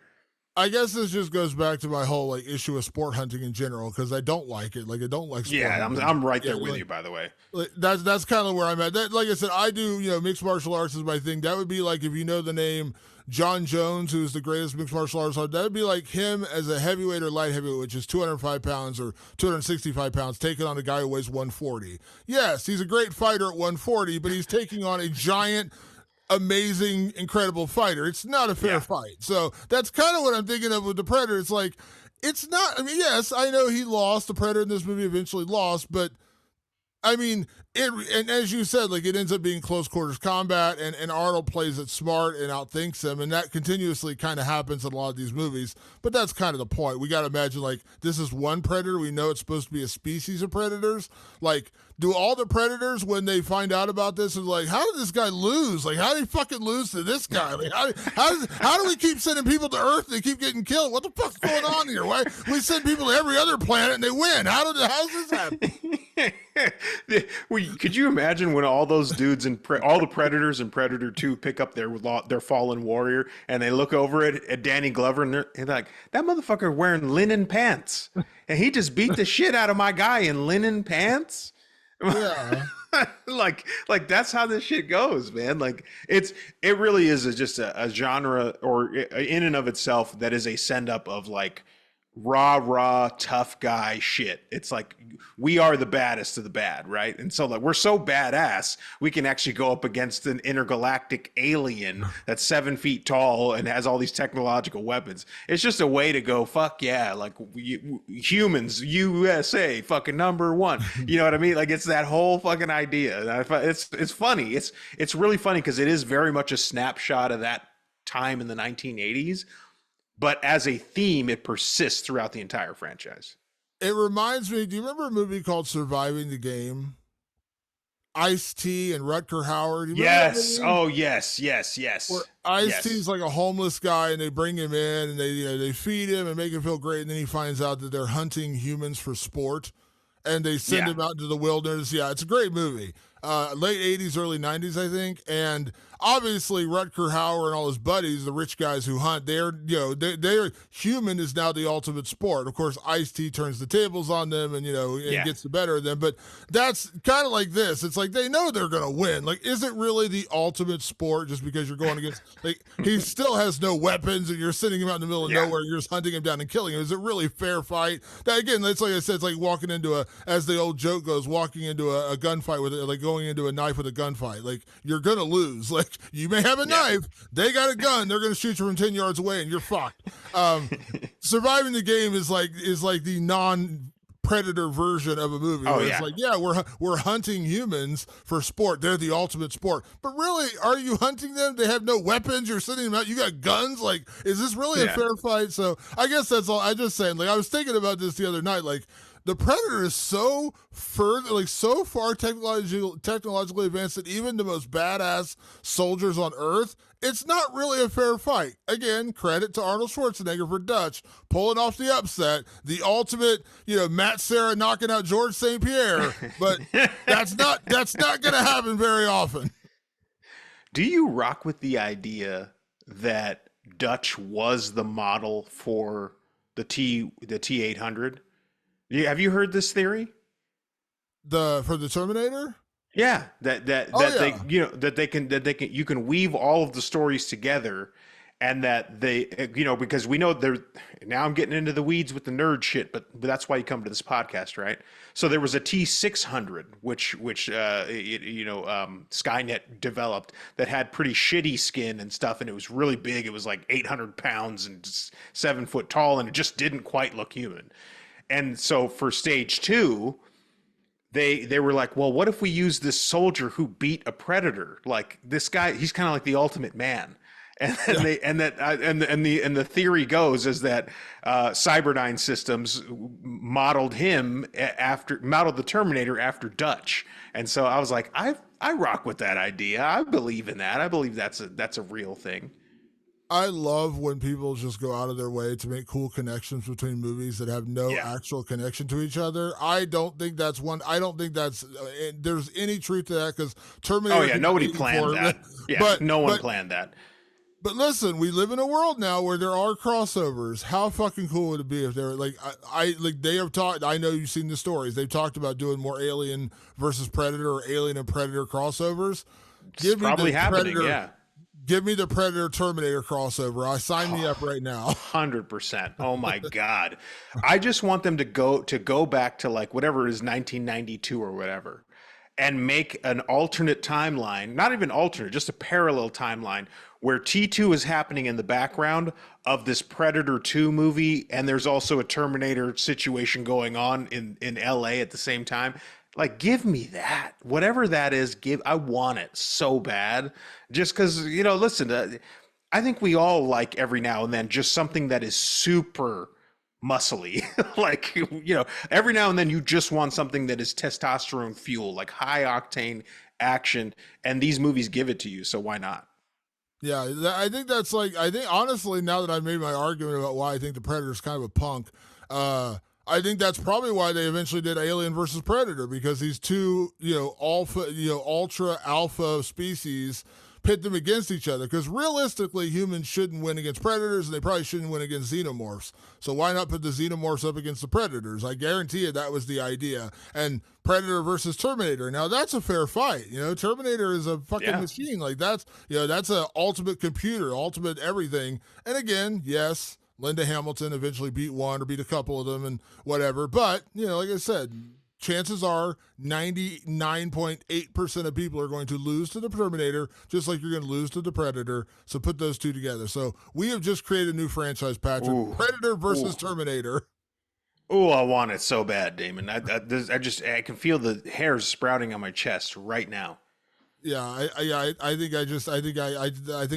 I guess this just goes back to my whole like issue with sport hunting in general because I don't like it. Like I don't like sport Yeah, hunting. I'm right Yeah, there with like, you. By the way, that's kind of where I'm at. That, like I said, I do mixed martial arts is my thing. That would be like if you know the name John Jones, who's the greatest mixed martial artist. That would be like him as a heavyweight or light heavyweight, which is 205 pounds or 265 pounds, taking on a guy who weighs 140. Yes, he's a great fighter at 140, but he's taking on a giant, amazing, incredible fighter. It's not a fair fight. So that's kind of what I'm thinking of with the Predator. It's like, it's not, I mean, yes, I know he lost. The Predator in this movie eventually lost, but I mean, and as you said, like it ends up being close quarters combat, and Arnold plays it smart and outthinks him, and that continuously kind of happens in a lot of these movies. But that's kind of the point. We got to imagine like this is one predator. We know it's supposed to be a species of predators. Like, do all the predators when they find out about this are like, how did this guy lose? Like, how did he fucking lose to this guy? Like, how do we keep sending people to Earth and they keep getting killed? What the fuck's going on here? Why we send people to every other planet and they win? How's this happen? Could you imagine when all those dudes and all the Predators in Predator 2 pick up their fallen warrior and they look over at Danny Glover and they're like, that motherfucker wearing linen pants and he just beat the shit out of my guy in linen pants? Yeah. like that's how this shit goes, man. Like it really is just a genre or in and of itself that is a send up of like raw tough guy shit. It's like we are the baddest of the bad, right? And so like we're so badass we can actually go up against an intergalactic alien that's 7 feet tall and has all these technological weapons. It's just a way to go, fuck yeah, like humans, USA, fucking number one. You know what I mean? Like it's that whole fucking idea. It's funny. It's really funny because it is very much a snapshot of that time in the 1980s. But as a theme, it persists throughout the entire franchise. It reminds me, do you remember a movie called Surviving the Game? Ice-T and Rutger Hauer. Yes. Oh, yes. Where Ice-T's like a homeless guy and they bring him in and they feed him and make him feel great. And then he finds out that they're hunting humans for sport and they send him out into the wilderness. Yeah, it's a great movie. Late 80s, early 90s, I think. And obviously Rutger Hauer and all his buddies, the rich guys who hunt, they're human is now the ultimate sport. Of course, Ice-T turns the tables on them and gets the better of them. But that's kind of like this. It's like they know they're gonna win. Like, is it really the ultimate sport just because you're going against like he still has no weapons and you're sitting him out in the middle of nowhere, you're just hunting him down and killing him? Is it really fair fight? That again, that's like I said, it's like walking into as the old joke goes, walking into a gunfight with it, like going into a knife with a gunfight. Like you're gonna lose. Like you may have a knife, they got a gun, they're gonna shoot you from 10 yards away, and you're fucked. Surviving the Game is like the non-predator version of a movie. It's like, we're hunting humans for sport. They're the ultimate sport. But really, are you hunting them? They have no weapons. You're sending them out. You got guns. Like, is this really a fair fight? So I guess that's all. I'm just saying. Like, I was thinking about this the other night. Like, the Predator is so far technologically advanced that even the most badass soldiers on Earth, it's not really a fair fight. Again, credit to Arnold Schwarzenegger for Dutch pulling off the upset, the ultimate, Matt Serra knocking out George St. Pierre. But that's not going to happen very often. Do you rock with the idea that Dutch was the model for the T-800? Have you heard this theory? For the Terminator? Yeah, that they can you can weave all of the stories together, and that they because we know they're now I'm getting into the weeds with the nerd shit, but that's why you come to this podcast, right? So there was a T-600 which Skynet developed that had pretty shitty skin and stuff, and it was really big. It was like 800 pounds and 7 foot tall, and it just didn't quite look human. And so for stage 2, they were like, well, what if we use this soldier who beat a predator? Like this guy, he's kind of like the ultimate man. And the theory goes is that Cyberdyne Systems modeled the Terminator after Dutch. And so I was like, I rock with that idea. I believe in that. I believe that's a real thing. I love when people just go out of their way to make cool connections between movies that have no actual connection to each other. I don't think that's there's any truth to that, because Terminator. Oh yeah, nobody planned that. Yeah, no one planned that. But listen, we live in a world now where there are crossovers. How fucking cool would it be if they were like, like they have talked. I know you've seen the stories. They've talked about doing more Alien versus Predator or Alien and Predator crossovers. It's probably happening. Predator, Yeah. Give me the Predator Terminator crossover. I sign me up right now. 100%. Oh my God. I just want them to go back to like whatever it is, 1992 or whatever, and make an alternate timeline, not even alternate, just a parallel timeline where T2 is happening in the background of this Predator 2 movie, and there's also a Terminator situation going on in LA at the same time. Like, give me that. Whatever that is, I want it so bad. Just because, listen, I think we all like every now and then just something that is super muscly. Like, every now and then you just want something that is testosterone fuel, like high octane action. And these movies give it to you. So why not? Yeah, I think that's like, I think honestly, now that I made my argument about why I think the Predator is kind of a punk, I think that's probably why they eventually did Alien versus Predator, because these two, ultra alpha species pit them against each other. Because realistically, humans shouldn't win against predators, and they probably shouldn't win against xenomorphs. So why not put the xenomorphs up against the predators? I guarantee you that was the idea. And Predator versus Terminator. Now that's a fair fight. Terminator is a fucking machine. Like that's a ultimate computer, ultimate everything. And again, yes, Linda Hamilton eventually beat one or beat a couple of them and whatever. But, like I said, chances are 99.8% of people are going to lose to the Terminator, just like you're going to lose to the Predator. So put those two together. So we have just created a new franchise, Patrick. Ooh. Predator versus Terminator. Oh, I want it so bad, Damon. I can feel the hairs sprouting on my chest right now. Yeah, I think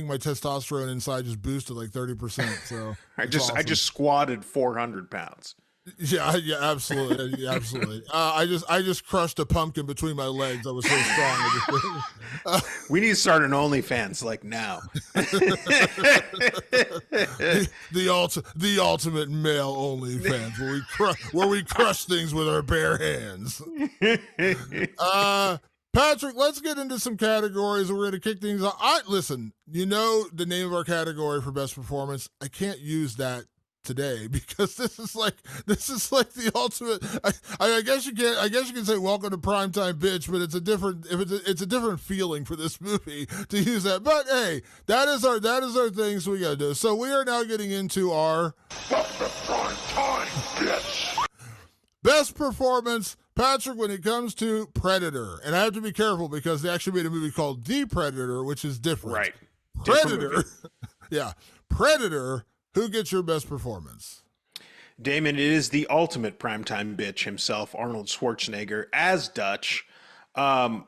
my testosterone inside just boosted like 30%. So I just squatted 400 pounds. Yeah, absolutely, absolutely. I just crushed a pumpkin between my legs. I was so strong. We need to start an OnlyFans like now. the ultimate male OnlyFans where we crush things with our bare hands. Patrick, let's get into some categories. We're going to kick things off. Listen, the name of our category for best performance. I can't use that today because this is like the ultimate. I guess you can say welcome to primetime bitch, but it's a different feeling for this movie to use that. But hey, that is our thing. So we got to do. So we are now getting into our primetime bitch best performance. Patrick, when it comes to Predator, and I have to be careful because they actually made a movie called The Predator, which is different. Right. Predator. Yeah. Predator, who gets your best performance? Damon, it is the ultimate primetime bitch himself, Arnold Schwarzenegger, as Dutch. And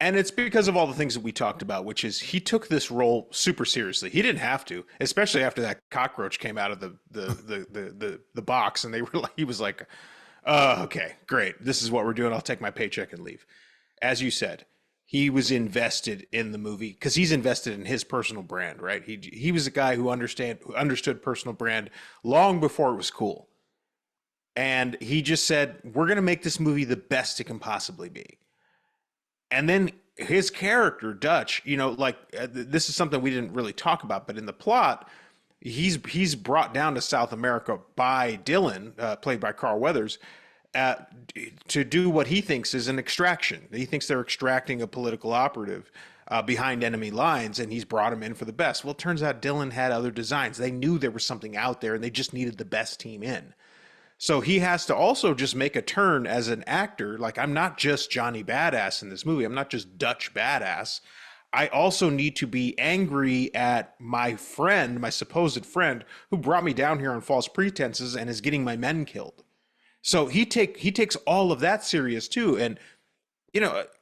it's because of all the things that we talked about, which is he took this role super seriously. He didn't have to, especially after that cockroach came out of the box, and he was like, okay, great. This is what we're doing. I'll take my paycheck and leave. As you said, he was invested in the movie because he's invested in his personal brand, right? He was a guy who understood personal brand long before it was cool. And he just said, we're going to make this movie the best it can possibly be. And then his character, Dutch, this is something we didn't really talk about, but in the plot, he's brought down to South America by Dylan, played by Carl Weathers, to do what he thinks is an extraction. He thinks they're extracting a political operative behind enemy lines, and he's brought him in for the best. Well, it turns out Dylan had other designs. They knew there was something out there, and they just needed the best team in. So he has to also just make a turn as an actor. Like, I'm not just Johnny Badass in this movie. I'm not just Dutch Badass. I also need to be angry at my friend, my supposed friend, who brought me down here on false pretenses and is getting my men killed. So he takes all of that serious too. And,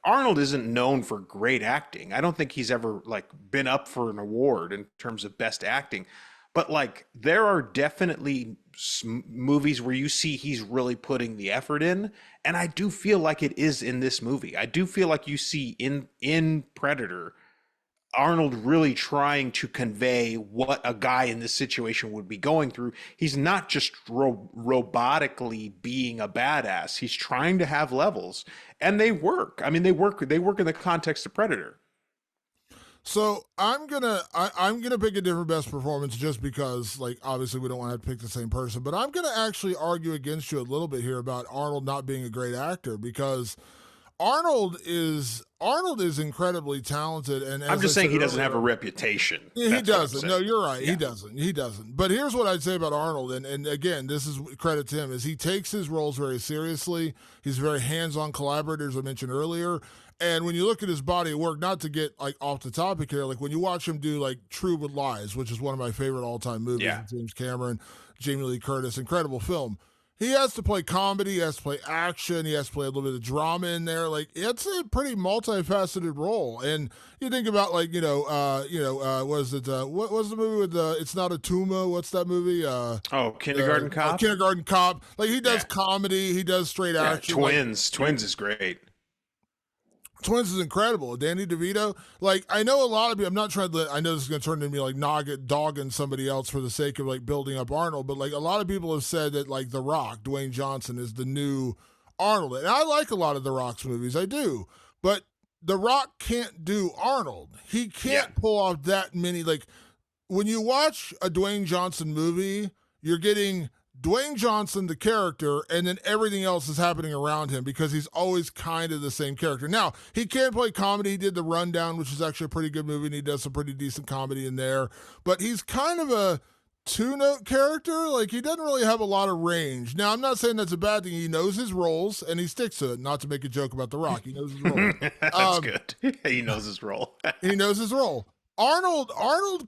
Arnold isn't known for great acting. I don't think he's ever been up for an award in terms of best acting. But there are definitely movies where you see he's really putting the effort in. And I do feel like it is in this movie. I do feel like you see in Predator, Arnold really trying to convey what a guy in this situation would be going through. He's not just robotically being a badass. He's trying to have levels, and they work. I mean, they work in the context of Predator. So I'm gonna pick a different best performance just because, like, obviously we don't want to have to pick the same person, but I'm gonna actually argue against you a little bit here about Arnold not being a great actor because Arnold is incredibly talented, and I'm as I just saying said he doesn't have a earlier, reputation. yeah, he That's what I'm doesn't. No, saying. you're right. He Yeah. doesn't. He doesn't. But here's what I'd say about Arnold, and again, this is credit to him, is he takes his roles very seriously. He's a very hands-on collaborator, as I mentioned earlier. And when you look at his body of work, not to get like off the topic here, like when you watch him do like True With Lies, which is one of my favorite all-time movies, Yeah. with James Cameron, Jamie Lee Curtis, incredible film. He has to play comedy, he has to play action, he has to play a little bit of drama in there. Like it's a pretty multifaceted role. And you think about like, was it what was the movie with It's Not a Tuma? What's that movie? Oh, Kindergarten Cop. Kindergarten Cop. Like he does Yeah. comedy, he does straight Yeah. action. Twins. Twins is great. Twins is incredible. Danny DeVito. Like, I know a lot of people, I'm not trying to, I know this is going to turn into me like dogging somebody else for the sake of like building up Arnold, but like a lot of people have said that like The Rock, Dwayne Johnson, is the new Arnold. And I like a lot of The Rock's movies. I do. But The Rock can't do Arnold. He can't pull off that many. Like, when you watch a Dwayne Johnson movie, you're getting Dwayne Johnson, the character, and then everything else is happening around him because he's always kind of the same character. Now, he can play comedy. He did The Rundown, which is actually a pretty good movie, and he does some pretty decent comedy in there. But he's kind of a two-note character. Like, he doesn't really have a lot of range. Now, I'm not saying that's a bad thing. He knows his roles, and he sticks to it. Not to make a joke about The Rock. He knows his role. That's good. He knows his role. He knows his role. Arnold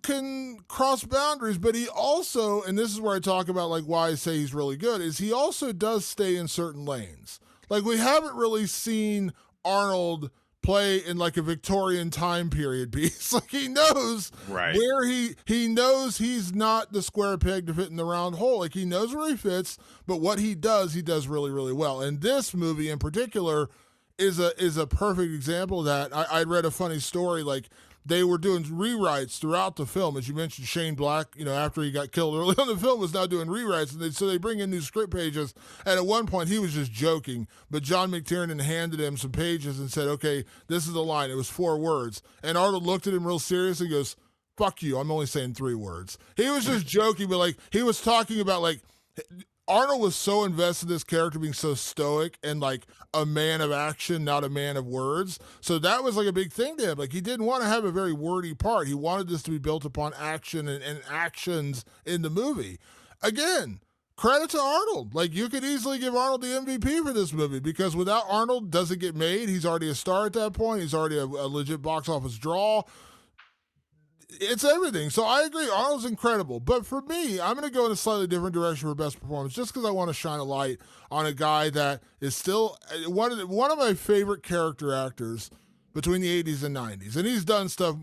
can cross boundaries, but he also, and this is where I talk about like why I say he's really good, is he also does stay in certain lanes. Like we haven't really seen Arnold play in like a Victorian time period piece. Like he knows Right. where he knows he's not the square peg to fit in the round hole. Like he knows where he fits, but what he does really, really well. And this movie in particular is a perfect example of that. I read a funny story like they were doing rewrites throughout the film. As you mentioned, Shane Black, after he got killed early on the film, was now doing rewrites. And so they bring in new script pages. And at one point, he was just joking. But John McTiernan handed him some pages and said, okay, this is the line. It was 4 words. And Arnold looked at him real serious and goes, fuck you. I'm only saying 3 words. He was just joking, but like he was talking about like Arnold was so invested in this character being so stoic and like a man of action, not a man of words. So that was like a big thing to him. Like he didn't want to have a very wordy part. He wanted this to be built upon action and actions in the movie. Again, credit to Arnold. Like you could easily give Arnold the MVP for this movie because without Arnold, does it get made? He's already a star at that point. He's already a legit box office draw. It's everything. So I agree. Arnold's incredible. But for me, I'm going to go in a slightly different direction for best performance just because I want to shine a light on a guy that is still one of my favorite character actors between the 80s and 90s. And he's done stuff,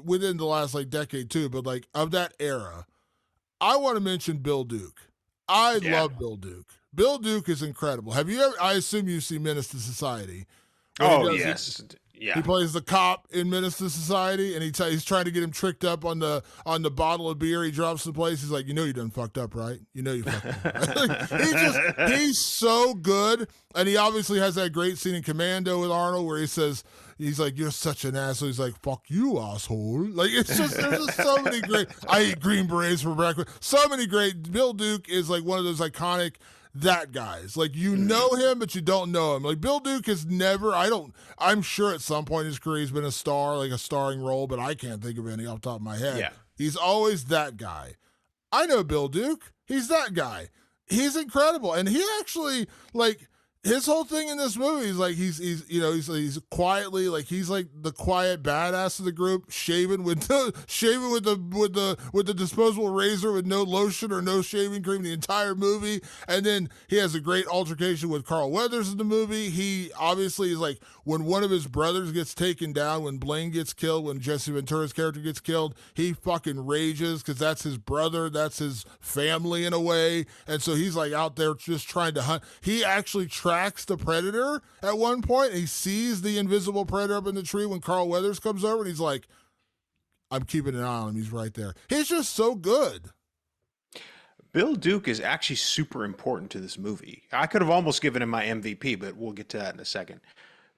within the last like decade too, but like of that era. I want to mention Bill Duke. I love Bill Duke. Bill Duke is incredible. Have you ever, I assume you've seen Menace to Society. Oh, yes. Yeah. He plays the cop in Menace to Society, and he's trying to get him tricked up on the bottle of beer. He drops the place. He's like, you done fucked up, right? You fucked up. Right? He's so good, and he obviously has that great scene in Commando with Arnold where he says, he's like, you're such an asshole. He's like, fuck you, asshole. Like there's just so many great. I eat Green Berets for breakfast. So many great. Bill Duke is like one of those iconic. That guy's like know him, but you don't know him. Like Bill Duke has never. I'm sure at some point in his career he's been a star, like a starring role, but I can't think of any off the top of my head. Yeah. He's always that guy. I know Bill Duke. He's that guy. He's incredible, and he actually like his whole thing in this movie is like he's quietly like he's like the quiet badass of the group, shaving with the disposable razor with no lotion or no shaving cream the entire movie, and then he has a great altercation with Carl Weathers in the movie. He obviously is like when one of his brothers gets taken down, when Blaine gets killed, when Jesse Ventura's character gets killed, he fucking rages because that's his brother, that's his family in a way, and so he's like out there just trying to hunt. He actually tracks the predator at one point. He sees the invisible predator up in the tree when Carl Weathers comes over, and he's like, I'm keeping an eye on him. He's right there. He's just so good. Bill Duke is actually super important to this movie. I could have almost given him my MVP, but we'll get to that in a second.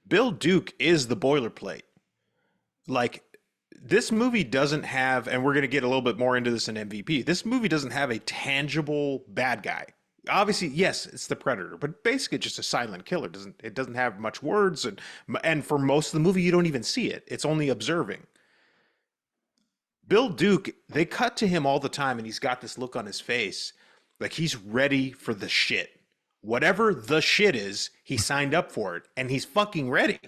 Bill Duke is the boilerplate. Like, this movie doesn't have, and we're going to get a little bit more into this in MVP. This movie doesn't have a tangible bad guy. Obviously, yes, it's the Predator, but basically just a silent killer. It doesn't have much words, and for most of the movie, you don't even see it. It's only observing. Bill Duke, they cut to him all the time, and he's got this look on his face, like he's ready for the shit. Whatever the shit is, he signed up for it, and he's fucking ready.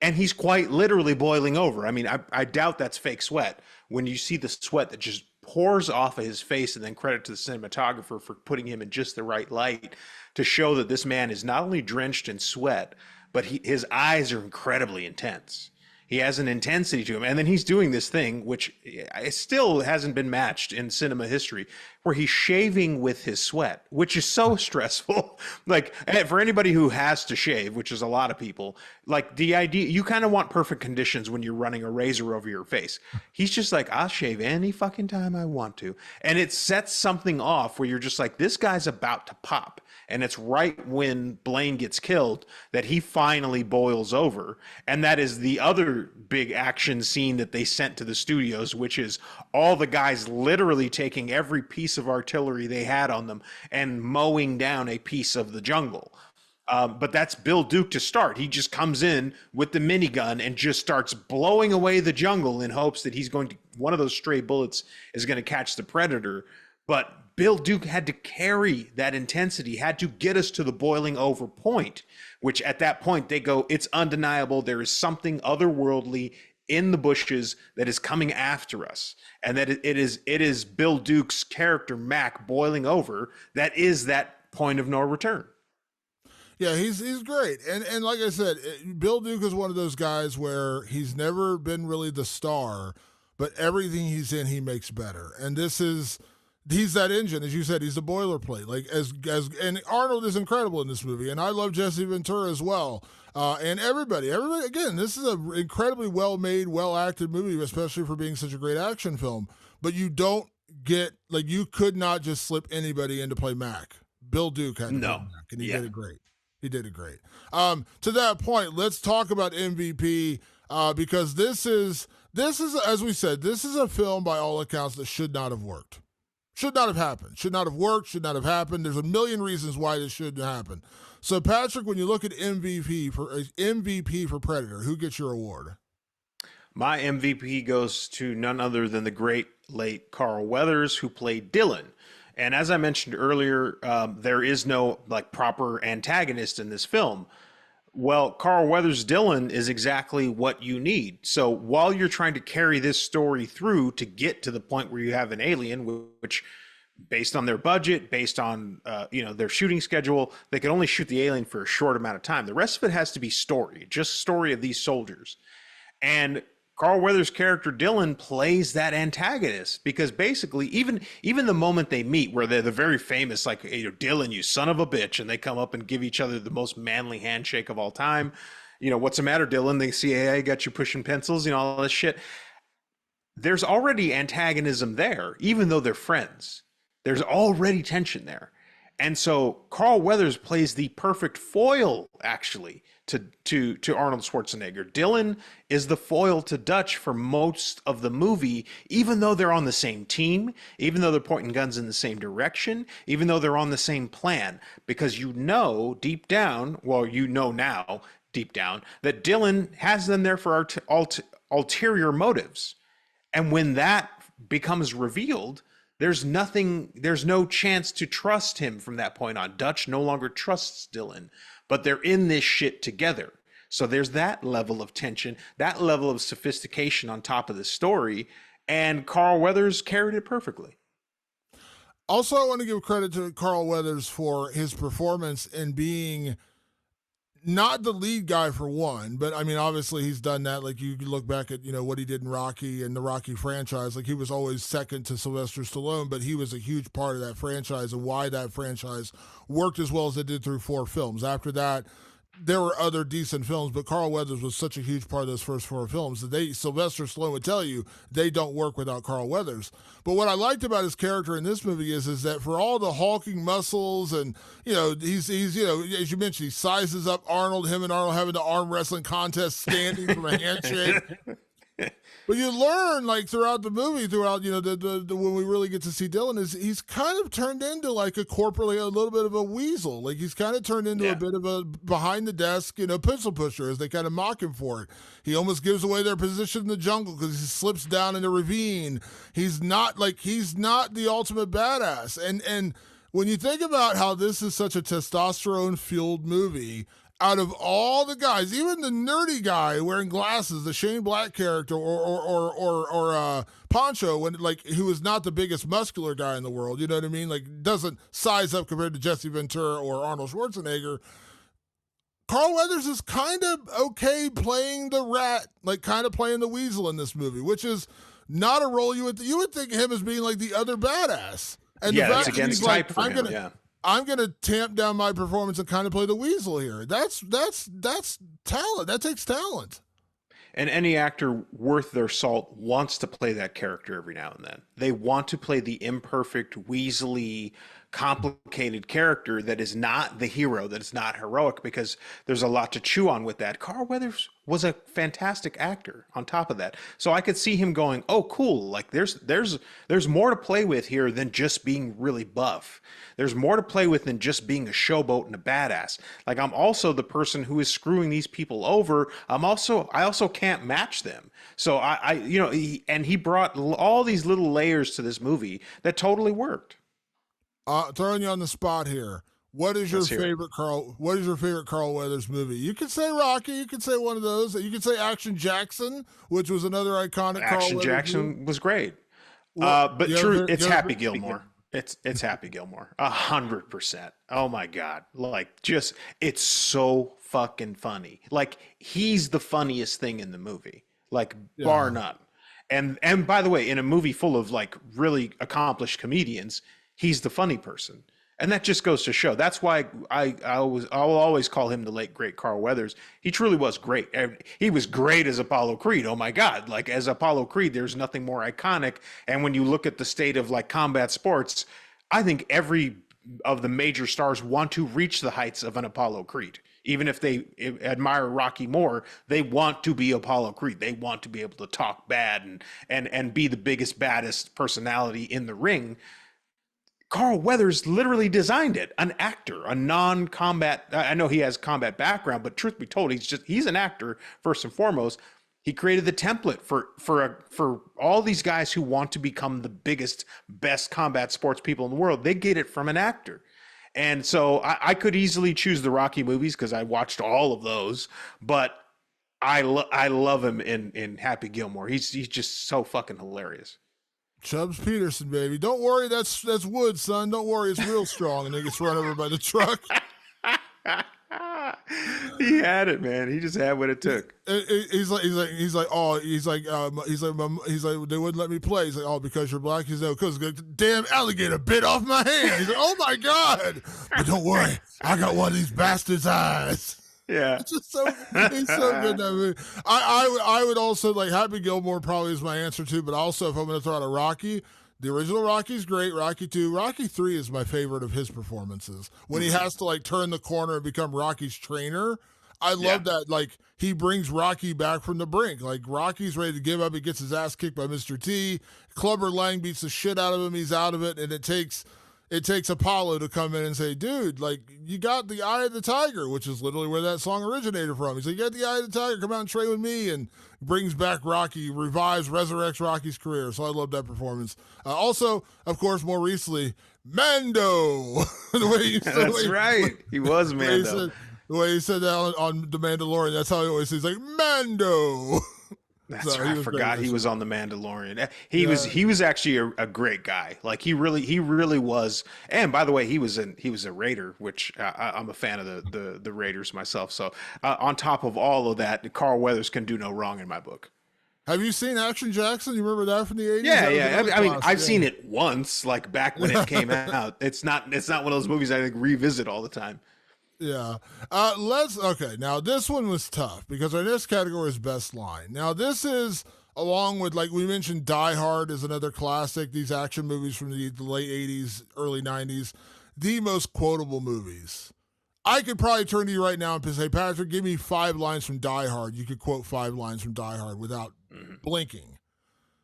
And he's quite literally boiling over. I mean, I doubt that's fake sweat. When you see the sweat that just pours off of his face, and then credit to the cinematographer for putting him in just the right light to show that this man is not only drenched in sweat, but his eyes are incredibly intense. He has an intensity to him. And then he's doing this thing, which still hasn't been matched in cinema history, where he's shaving with his sweat, which is so stressful. Like, for anybody who has to shave, which is a lot of people, like the idea, you kind of want perfect conditions when you're running a razor over your face. He's just like, I'll shave any fucking time I want to. And it sets something off where you're just like, this guy's about to pop. And it's right when Blaine gets killed that he finally boils over. And that is the other big action scene that they sent to the studios, which is all the guys literally taking every piece of artillery they had on them and mowing down a piece of the jungle. But that's Bill Duke to start. He just comes in with the minigun and just starts blowing away the jungle in hopes that one of those stray bullets is going to catch the Predator. But Bill Duke had to carry that intensity, had to get us to the boiling over point, which at that point they go, it's undeniable. There is something otherworldly in the bushes that is coming after us. And that it is Bill Duke's character, Mac, boiling over. That is that point of no return. Yeah, he's great. And like I said, Bill Duke is one of those guys where he's never been really the star, but everything he's in, he makes better. And he's that engine, as you said. He's the boilerplate. Like and Arnold is incredible in this movie, and I love Jesse Ventura as well. And everybody. Again, this is an incredibly well-made, well-acted movie, especially for being such a great action film. But you don't get you could not just slip anybody in to play Mac. Bill Duke had to play Mac, and he did it great. He did it great. To that point, let's talk about MVP because this is as we said, this is a film by all accounts that should not have worked. Should not have happened. Should not have worked. Should not have happened. There's a million reasons why this shouldn't happen. So, Patrick, when you look at MVP for Predator, who gets your award? My MVP goes to none other than the great late Carl Weathers, who played Dylan. And as I mentioned earlier, there is no proper antagonist in this film. Well, Carl Weathers' Dylan is exactly what you need. So while you're trying to carry this story through to get to the point where you have an alien, which based on their budget, based on their shooting schedule, they can only shoot the alien for a short amount of time. The rest of it has to be story, just story of these soldiers. And Carl Weathers' character Dylan plays that antagonist because basically even the moment they meet where they're the very famous Dylan, you son of a bitch, and they come up and give each other the most manly handshake of all time. What's the matter, Dylan? They see, hey, I got you pushing pencils, all this shit. There's already antagonism there, even though they're friends. There's already tension there. And so Carl Weathers plays the perfect foil, actually, to Arnold Schwarzenegger. Dylan is the foil to Dutch for most of the movie, even though they're on the same team, even though they're pointing guns in the same direction, even though they're on the same plan, because deep down, now deep down, that Dylan has them there for ulterior motives. And when that becomes revealed, there's no chance to trust him from that point on. Dutch no longer trusts Dylan, but they're in this shit together. So there's that level of tension, that level of sophistication on top of the story, and Carl Weathers carried it perfectly. Also, I want to give credit to Carl Weathers for his performance in being not the lead guy for one, but I mean, obviously he's done that. Like you look back at, what he did in Rocky and the Rocky franchise, like he was always second to Sylvester Stallone, but he was a huge part of that franchise and why that franchise worked as well as it did through 4 films. After that, there were other decent films, but Carl Weathers was such a huge part of those first 4 films that Sylvester Stallone would tell you they don't work without Carl Weathers. But what I liked about his character in this movie is that for all the hulking muscles and, he's as you mentioned, he sizes up Arnold, him and Arnold having the arm wrestling contest standing from a handshake. But you learn like throughout the movie, throughout the when we really get to see Dylan, is he's kind of turned into like a corporally a little bit of a weasel. Like he's kind of turned into a bit of a behind the desk, pencil pusher, as they kind of mock him for it. He almost gives away their position in the jungle because he slips down in a ravine. He's not the ultimate badass. And when you think about how this is such a testosterone fueled movie, out of all the guys, even the nerdy guy wearing glasses, the Shane Black character, or Poncho, who is not the biggest muscular guy in the world, you know what I mean? Like doesn't size up compared to Jesse Ventura or Arnold Schwarzenegger. Carl Weathers is kind of okay playing the rat, like kind of playing the weasel in this movie, which is not a role you would think of him as being like the other badass. And yeah, the that's fact against that type for him. I'm gonna tamp down my performance and kind of play the weasel here. That's talent. That takes talent. And any actor worth their salt wants to play that character every now and then. They want to play the imperfect, weaselly, complicated character that is not the hero, that is not heroic, because there's a lot to chew on with that. Carl Weathers was a fantastic actor on top of that. So I could see him going, oh, cool. Like there's more to play with here than just being really buff. There's more to play with than just being a showboat and a badass. Like I'm also the person who is screwing these people over. I also can't match them. So he brought all these little layers to this movie that totally worked. Throwing you on the spot here. What is your favorite Carl Weathers movie? You could say Rocky. You could say one of those. You could say Action Jackson, which was another iconic Carl Weathers movie. Action Jackson was great. But it's Happy Gilmore. It's Happy Gilmore. 100%. Oh my God. Like it's so fucking funny. Like he's the funniest thing in the movie. Like bar none. And by the way, in a movie full of like really accomplished comedians, he's the funny person. And that just goes to show. That's why I'll always call him the late, great Carl Weathers. He truly was great. He was great as Apollo Creed. Oh my God. Like as Apollo Creed, there's nothing more iconic. And when you look at the state of like combat sports, I think every of the major stars want to reach the heights of an Apollo Creed. Even if they admire Rocky more, they want to be Apollo Creed. They want to be able to talk bad and be the biggest, baddest personality in the ring. Carl Weathers literally designed it. An actor, a non-combat. I know he has combat background, but truth be told, he's an actor first and foremost. He created the template for all these guys who want to become the biggest, best combat sports people in the world. They get it from an actor. And so I could easily choose the Rocky movies because I watched all of those, but I love him in Happy Gilmore. He's just so fucking hilarious. Chubbs Peterson, baby. Don't worry, that's wood, son. Don't worry, it's real strong. And then gets run over by the truck. He had it, man. He just had what it took. He's like, they wouldn't let me play. He's like, oh, because you're black. He's like, because the damn alligator bit off my hand. He's like, oh my God. But don't worry, I got one of these bastards' eyes. Yeah, he's so good in that movie. I would also like Happy Gilmore probably is my answer too, but also if I'm going to throw out a Rocky, the original Rocky's great. Rocky 2, Rocky 3 is my favorite of his performances when he has to like turn the corner and become Rocky's trainer. I love that. Like he brings Rocky back from the brink. Like Rocky's ready to give up. He gets his ass kicked by Mr. T. Clubber Lang beats the shit out of him. He's out of it, and it takes Apollo to come in and say, dude, like, you got the eye of the tiger, which is literally where that song originated from. He's like, you got the eye of the tiger, come out and train with me, and brings back Rocky, resurrects Rocky's career. So I love that performance. Also, of course, more recently, Mando. That's right. He was Mando. The way he said that on The Mandalorian, that's how he always says, like, Mando. That's right. I forgot he was on The Mandalorian. He was actually a great guy. Like he really was. And by the way, he was a Raider, which I'm a fan of the Raiders myself. So on top of all of that, Carl Weathers can do no wrong in my book. Have you seen Action Jackson? You remember that from the 80s? Yeah. I mean, I've seen it once, like back when it came out. It's not one of those movies I revisit all the time. Yeah. Okay. Now this one was tough because our next category is best line. Now this is along with, like we mentioned, Die Hard is another classic. These action movies from the late 80s, early 90s, the most quotable movies. I could probably turn to you right now and say, Patrick, give me 5 lines from Die Hard. You could quote 5 lines from Die Hard without blinking.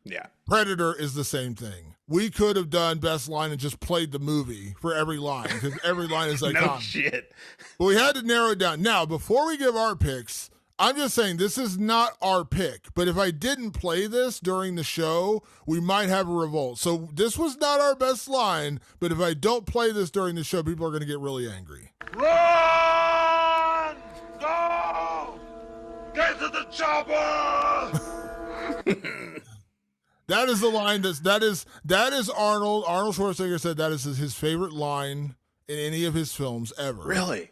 Yeah. Predator is the same thing. We could have done best line and just played the movie for every line because every line is iconic. No shit. But we had to narrow it down. Now, before we give our picks, I'm just saying this is not our pick. But if I didn't play this during the show, we might have a revolt. So this was not our best line. But if I don't play this during the show, people are going to get really angry. Run! Go! Get to the chopper! That is the line that is Arnold. Arnold Schwarzenegger said that is his favorite line in any of his films ever. Really?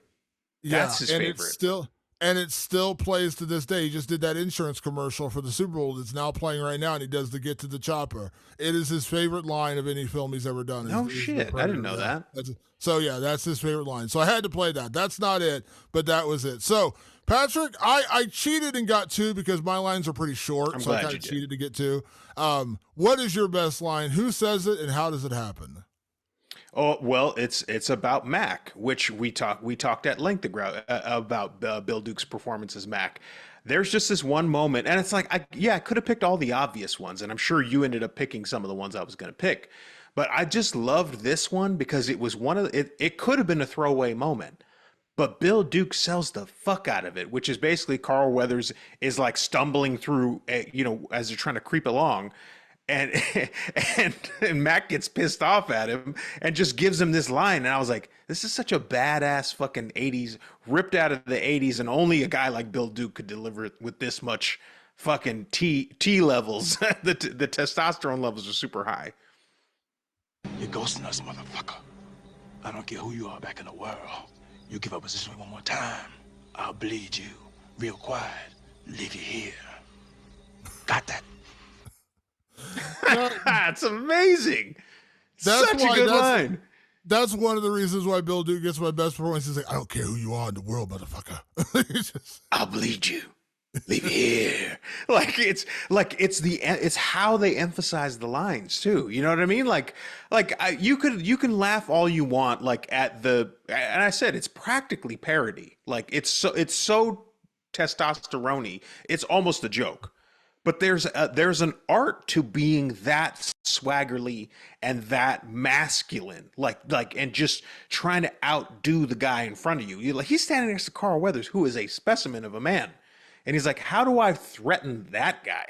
Yeah, That's his and favorite. it still plays to this day. He just did that insurance commercial for the Super Bowl that's now playing right now, and he does the get to the chopper. It is his favorite line of any film he's ever done. No shit. I didn't know that. That's his favorite line. So I had to play that. That's not it, but that was it. So Patrick, I cheated and got 2 because my lines are pretty short, so I kind of cheated to get 2. What is your best line? Who says it, and how does it happen? Oh, well, it's about Mac, which we talked at length about Bill Duke's performance as Mac. There's just this one moment, and it's like, I could have picked all the obvious ones, and I'm sure you ended up picking some of the ones I was going to pick. But I just loved this one because it was it could have been a throwaway moment. But Bill Duke sells the fuck out of it, which is basically Carl Weathers is like stumbling through, as they're trying to creep along. And Mac gets pissed off at him and just gives him this line. And I was like, this is such a badass fucking 80s, ripped out of the 80s. And only a guy like Bill Duke could deliver it with this much fucking T levels. the testosterone levels are super high. You're ghosting us, motherfucker. I don't care who you are back in the world. You give up position one more time, I'll bleed you real quiet, leave you here. Got that? That's amazing. That's such a good line. That's one of the reasons why Bill Duke gets my best performance. He's like, I don't care who you are in the world, motherfucker. I'll bleed you. Leave you here. It's how they emphasize the lines too. You know what I mean? You can laugh all you want and I said it's practically parody. It's so testosterone-y. It's almost a joke. But there's an art to being that swaggerly and that masculine, and just trying to outdo the guy in front of you. He's standing next to Carl Weathers, who is a specimen of a man. And he's like, how do I threaten that guy?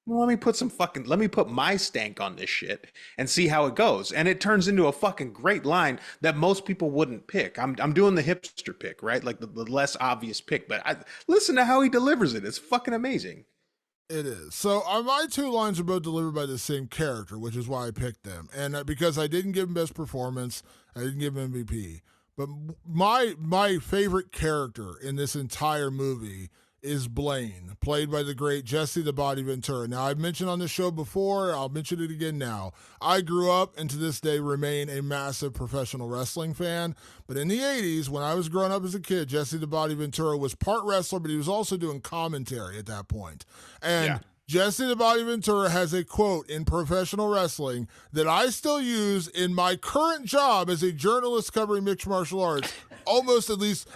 Well, let me put my stank on this shit and see how it goes. And it turns into a fucking great line that most people wouldn't pick. I'm doing the hipster pick, right? Like the less obvious pick, but listen to how he delivers it. It's fucking amazing. It is. So my 2 lines are both delivered by the same character, which is why I picked them. And because I didn't give him best performance, I didn't give him MVP. But my favorite character in this entire movie is Blaine, played by the great Jesse the Body Ventura. Now, I've mentioned on the show before, I'll mention it again now. I grew up and to this day remain a massive professional wrestling fan. But in the 80s, when I was growing up as a kid, Jesse the Body Ventura was part wrestler, but he was also doing commentary at that point. And Jesse the Body Ventura has a quote in professional wrestling that I still use in my current job as a journalist covering mixed martial arts almost at least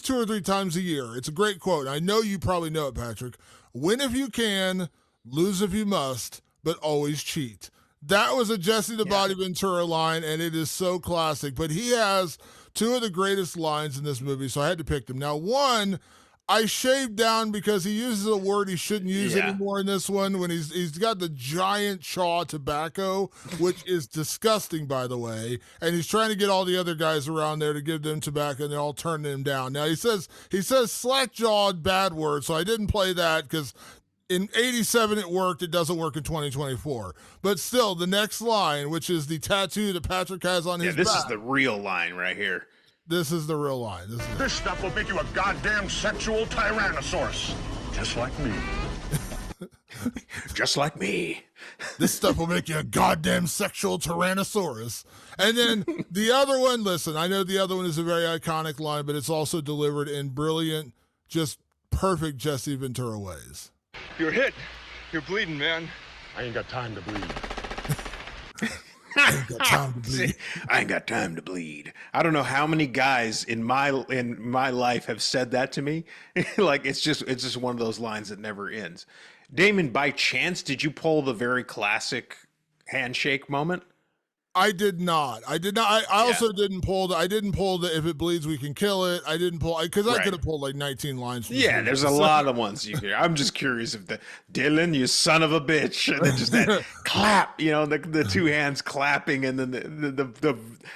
2 or 3 times a year. It's a great quote. I know you probably know it, Patrick. Win if you can, lose if you must, but always cheat. That was a Jesse the Body Ventura line, and it is so classic. But he has 2 of the greatest lines in this movie, so I had to pick them. Now, one, I shaved down because he uses a word he shouldn't use anymore in this one when he's got the giant chaw tobacco, which is disgusting, by the way. And he's trying to get all the other guys around there to give them tobacco, and they're all turning him down. Now, he says slack-jawed bad word, so I didn't play that because in 87 it worked. It doesn't work in 2024. But still, the next line, which is the tattoo that Patrick has on his back. Yeah, this is the real line right here. This is the real line. This stuff will make you a goddamn sexual tyrannosaurus. Just like me. Just like me. This stuff will make you a goddamn sexual tyrannosaurus. And then the other one, listen, I know the other one is a very iconic line, but it's also delivered in brilliant, just perfect Jesse Ventura ways. You're hit. You're bleeding, man. I ain't got time to bleed. I ain't got time to See, bleed. I ain't got time to bleed. I don't know how many guys in my life have said that to me. Like it's just one of those lines that never ends. Damon, by chance, did you pull the very classic handshake moment? I did not. I did not. I Yeah. also didn't pull the. I didn't pull the. If it bleeds, we can kill it. I didn't pull because I Right. could have pulled like 19 lines. From this Yeah, movie. there's a So- lot of ones you hear. I'm just curious if the Dylan, you son of a bitch, and then just that clap, the two hands clapping, and then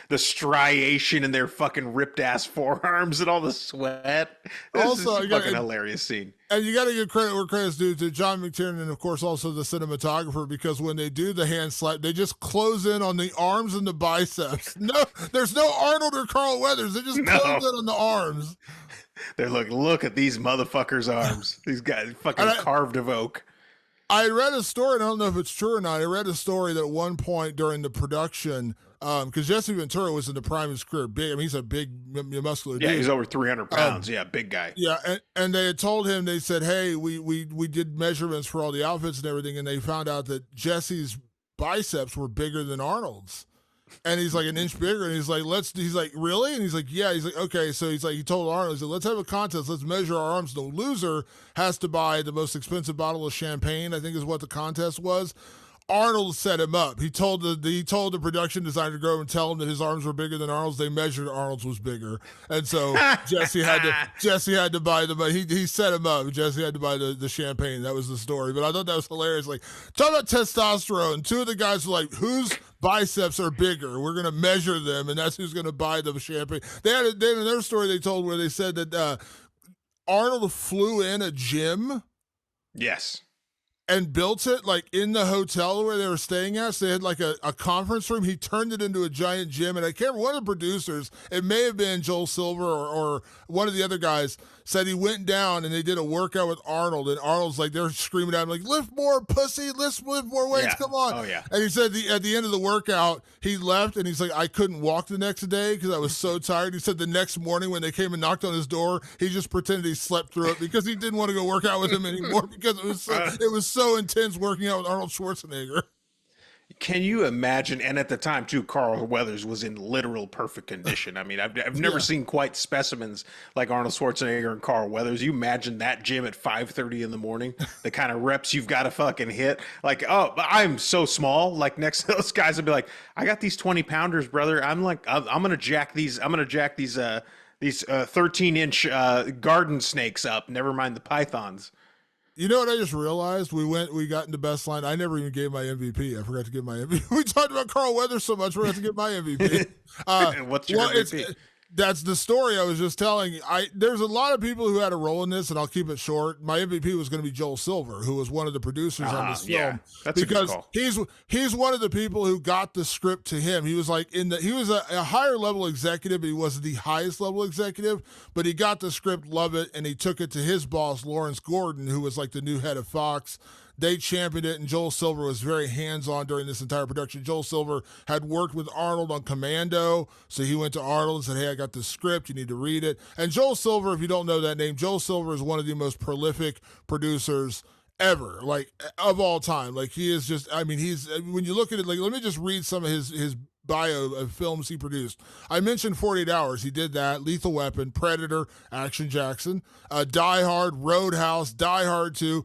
the striation in their fucking ripped ass forearms and all the sweat. This Also, is a fucking hilarious scene. And you got to give credit where credit's due to John McTiernan and, of course, also the cinematographer, because when they do the hand slap, they just close in on the arms and the biceps. No, there's no Arnold or Carl Weathers. They just close in on the arms. They're like, look at these motherfuckers' arms. These guys fucking carved of oak. I read a story, and I don't know if it's true or not. I read a story that at one point during the production, because Jesse Ventura was in the prime of his career, big. I mean, he's a big, muscular dude. Yeah, he's over 300 pounds. Yeah, big guy. Yeah, and they had told him, they said, hey, we did measurements for all the outfits and everything, and they found out that Jesse's biceps were bigger than Arnold's. And he's like an inch bigger, and he's like, really? And he's like, yeah. He's like, okay. So he's like, he told Arnold, he's like, let's have a contest. Let's measure our arms. The loser has to buy the most expensive bottle of champagne, I think is what the contest was. Arnold set him up. He told the production designer to go over and tell him that his arms were bigger than Arnold's. They measured Arnold's was bigger, and so Jesse had to buy he set him up. Jesse had to buy the champagne. That was the story. But I thought that was hilarious. Like, talk about testosterone. Two of the guys were like, whose biceps are bigger? We're gonna measure them, and that's who's gonna buy the champagne. They had in their story they told where they said that Arnold flew in a gym. Yes. And built it like in the hotel where they were staying at. So they had like a conference room. He turned it into a giant gym. And I can't remember, one of the producers, it may have been Joel Silver or one of the other guys, said he went down and they did a workout with Arnold. And Arnold's like, they're screaming at him like, lift more, pussy, lift more weights, Yeah. come on. Oh, yeah. And he said at the end of the workout, he left and he's like, I couldn't walk the next day because I was so tired. He said the next morning when they came and knocked on his door, he just pretended he slept through it because he didn't want to go work out with him anymore because it was so intense working out with Arnold Schwarzenegger. Can you imagine? And at the time, too, Carl Weathers was in literal perfect condition. I mean, I've never seen quite specimens like Arnold Schwarzenegger and Carl Weathers. You imagine that gym at 5:30 in the morning, the kind of reps you've got to fucking hit. Like, oh, I'm so small. Like next to those guys, I'd be like, I got these 20-pounders, brother. I'm gonna jack these 13-inch garden snakes up. Never mind the pythons. You know what I just realized? We got into best line. I never even gave my MVP. I forgot to give my MVP. We talked about Carl Weathers so much, we forgot to give my MVP. What's your MVP? That's the story I was just telling. There's a lot of people who had a role in this, and I'll keep it short. My MVP was going to be Joel Silver, who was one of the producers on this yeah. film. That's because a good call. he's one of the people who got the script to him. He was like he was a higher level executive, but he wasn't the highest level executive. But he got the script, love it, and he took it to his boss, Lawrence Gordon, who was like the new head of Fox. They championed it, and Joel Silver was very hands-on during this entire production. Joel Silver had worked with Arnold on Commando, so he went to Arnold and said, hey, I got this script. You need to read it. And Joel Silver, if you don't know that name, Joel Silver is one of the most prolific producers ever, like, of all time. Like, he is just, I mean, when you look at it, like, let me just read some of his bio of films he produced. I mentioned 48 Hours. He did that. Lethal Weapon, Predator, Action Jackson, Die Hard, Roadhouse, Die Hard 2.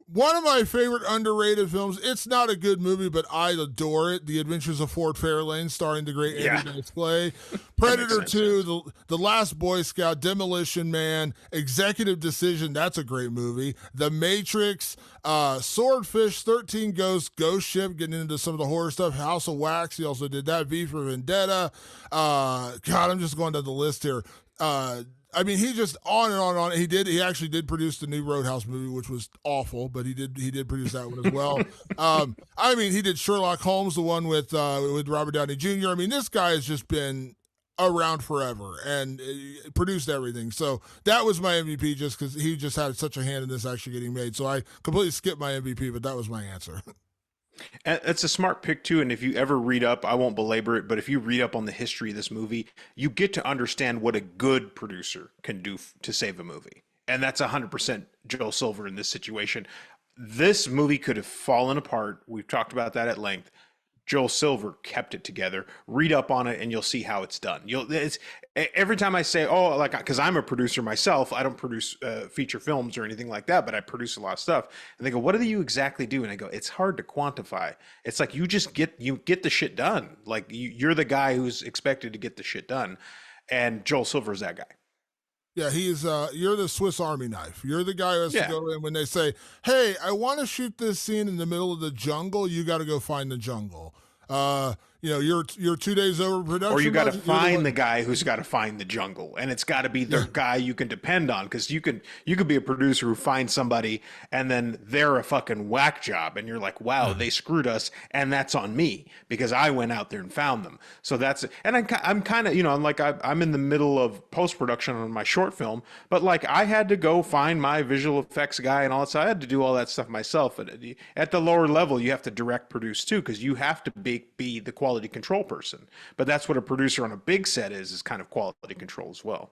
One of my favorite underrated films. It's not a good movie, but I adore it. The Adventures of Ford Fairlane, starring the great Andy Dice Clay. Predator 2, the Last Boy Scout, Demolition Man, Executive Decision. That's a great movie. The Matrix, Swordfish, 13 Ghosts, Ghost Ship, getting into some of the horror stuff. House of Wax. He also did that. V for Vendetta. God, I'm just going down the list here. I mean, he just on and on and on. He actually did produce the new Roadhouse movie, which was awful, but he did produce that one as well. I mean, he did Sherlock Holmes, the one with Robert Downey Jr. I mean, this guy has just been around forever and produced everything. So that was my MVP, just because he just had such a hand in this actually getting made. So I completely skipped my MVP, but that was my answer. It's a smart pick too, and if you ever read up, I won't belabor it, but if you read up on the history of this movie, you get to understand what a good producer can do to save a movie. And that's 100% Joel Silver in this situation. This movie could have fallen apart. We've talked about that at length. Joel Silver kept it together. Read up on it and you'll see how it's done. Every time I say, oh, like, because I'm a producer myself, I don't produce feature films or anything like that, but I produce a lot of stuff. And they go, what do you exactly do? And I go, it's hard to quantify. It's like you get the shit done. Like you're the guy who's expected to get the shit done. And Joel Silver's that guy. Yeah, he's you're the Swiss Army knife. You're the guy who has to go in when they say, hey, I want to shoot this scene in the middle of the jungle. You got to go find the jungle. You're 2 days over production. Or you got to find the guy who's got to find the jungle, and it's got to be the guy you can depend on, because you could be a producer who finds somebody and then they're a fucking whack job, and you're like, wow, they screwed us, and that's on me because I went out there and found them. So that's, and I'm kind of, I'm in the middle of post production on my short film, but like I had to go find my visual effects guy and all that. So I had to do all that stuff myself. At the lower level, you have to direct produce too, because you have to be the quality control person. But that's what a producer on a big set is kind of quality control as well.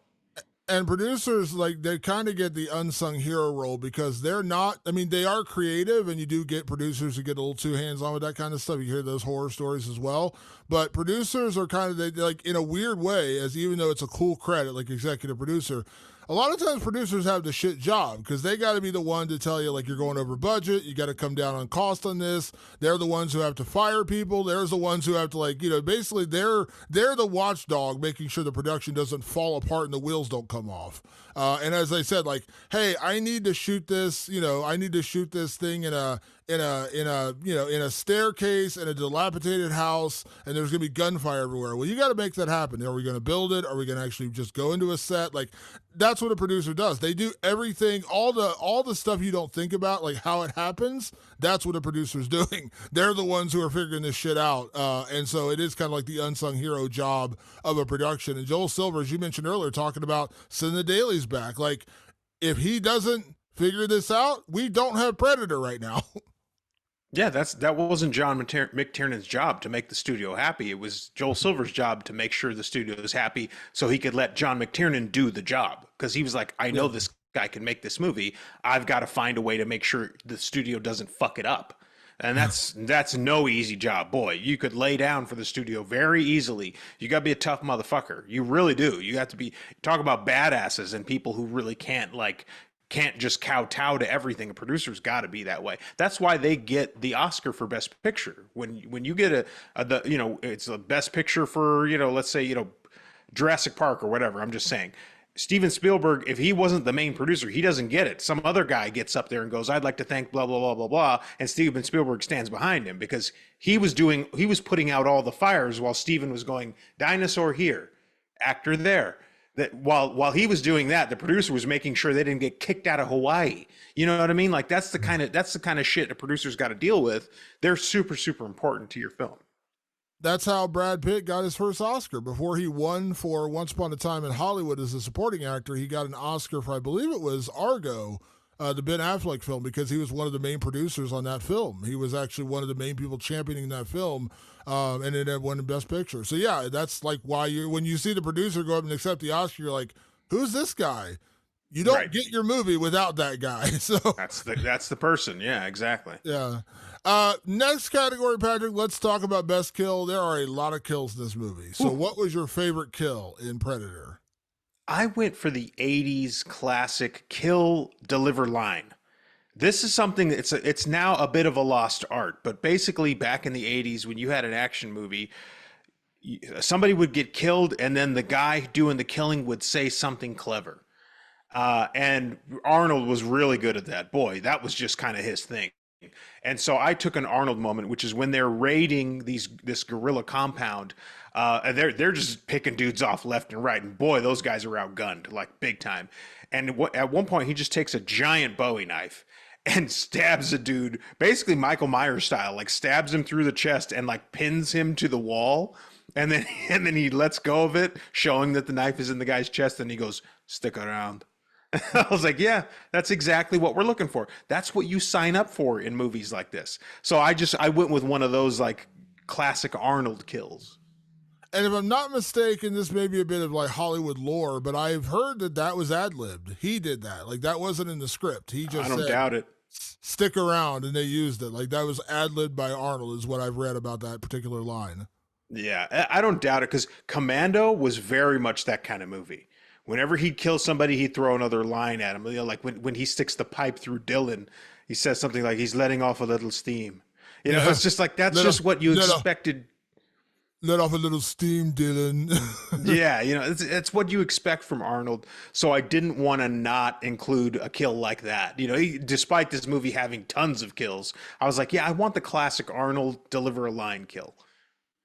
And producers, like, they kind of get the unsung hero role because they're not, I mean, they are creative, and you do get producers who get a little too hands-on with that kind of stuff. You hear those horror stories as well. But producers are kind of, they like, in a weird way, as even though it's a cool credit, like executive producer, a lot of times producers have the shit job because they got to be the one to tell you, like, you're going over budget. You got to come down on cost on this. They're the ones who have to fire people. They're the ones who have to, like, basically they're the watchdog, making sure the production doesn't fall apart and the wheels don't come off. And as I said, like, hey, I need to shoot this, I need to shoot this thing in a staircase in a dilapidated house, and there's going to be gunfire everywhere. Well, you got to make that happen. Are we going to build it? Are we going to actually just go into a set? Like, that's what a producer does. They do everything, all the stuff you don't think about, like how it happens. That's what a producer's doing. They're the ones who are figuring this shit out. And so it is kind of like the unsung hero job of a production. And Joel Silver, as you mentioned earlier, talking about sending the dailies back. Like, if he doesn't figure this out, we don't have Predator right now. Yeah, that wasn't John McTiernan's job to make the studio happy. It was Joel Silver's job to make sure the studio was happy so he could let John McTiernan do the job. Because he was like, I know this guy can make this movie. I've got to find a way to make sure the studio doesn't fuck it up. And that's no easy job. Boy, you could lay down for the studio very easily. You got to be a tough motherfucker. You really do. You got to talk about badasses and people who really can't just kowtow to everything. A producer's got to be that way. That's why they get the Oscar for Best Picture. When you get it's the Best Picture for, let's say, Jurassic Park or whatever. I'm just saying. Steven Spielberg, if he wasn't the main producer, he doesn't get it. Some other guy gets up there and goes, I'd like to thank blah, blah, blah, blah, blah. And Steven Spielberg stands behind him because he was putting out all the fires while Steven was going, dinosaur here, actor there. That while he was doing that, the producer was making sure they didn't get kicked out of Hawaii. You know what I mean? Like that's the kind of shit a producer's got to deal with. They're super, super important to your film. That's how Brad Pitt got his first Oscar. Before he won for Once Upon a Time in Hollywood as a supporting actor, he got an Oscar for, I believe it was Argo, the Ben Affleck film, because he was one of the main producers on that film. He was actually one of the main people championing that film, and it won Best Picture. So yeah, that's like why when you see the producer go up and accept the Oscar, you're like, who's this guy? You don't get your movie without that guy. So that's the person. Yeah, exactly. Yeah. Next category, Patrick, let's talk about best kill. There are a lot of kills in this movie. So what was your favorite kill in Predator? I went for the 80s classic kill, deliver line. This is something it's now a bit of a lost art, but basically back in the 80s when you had an action movie, somebody would get killed and then the guy doing the killing would say something clever. And Arnold was really good at that. Boy, that was just kind of his thing. And so I took an Arnold moment, which is when they're raiding this guerrilla compound. And they're just picking dudes off left and right. And boy, those guys are outgunned, like big time. And at one point, he just takes a giant Bowie knife and stabs a dude, basically Michael Myers style, like stabs him through the chest and like pins him to the wall. And then he lets go of it, showing that the knife is in the guy's chest. And he goes, "Stick around." I was like, yeah, that's exactly what we're looking for. That's what you sign up for in movies like this. So I went with one of those like classic Arnold kills. And if I'm not mistaken, this may be a bit of like Hollywood lore, but I've heard that was ad-libbed. He did that. Like that wasn't in the script. He just I don't doubt it. stick around, and they used it. Like that was ad-libbed by Arnold, is what I've read about that particular line. Yeah, I don't doubt it because Commando was very much that kind of movie. Whenever he'd kill somebody, he'd throw another line at him. You know, like when he sticks the pipe through Dylan, he says something like he's letting off a little steam. You know, it's just like that's just what you expected. Let off a little steam, Dylan. Yeah, you know, it's what you expect from Arnold. So I didn't want to not include a kill like that. You know, despite this movie having tons of kills, I was like, yeah, I want the classic Arnold deliver a line kill.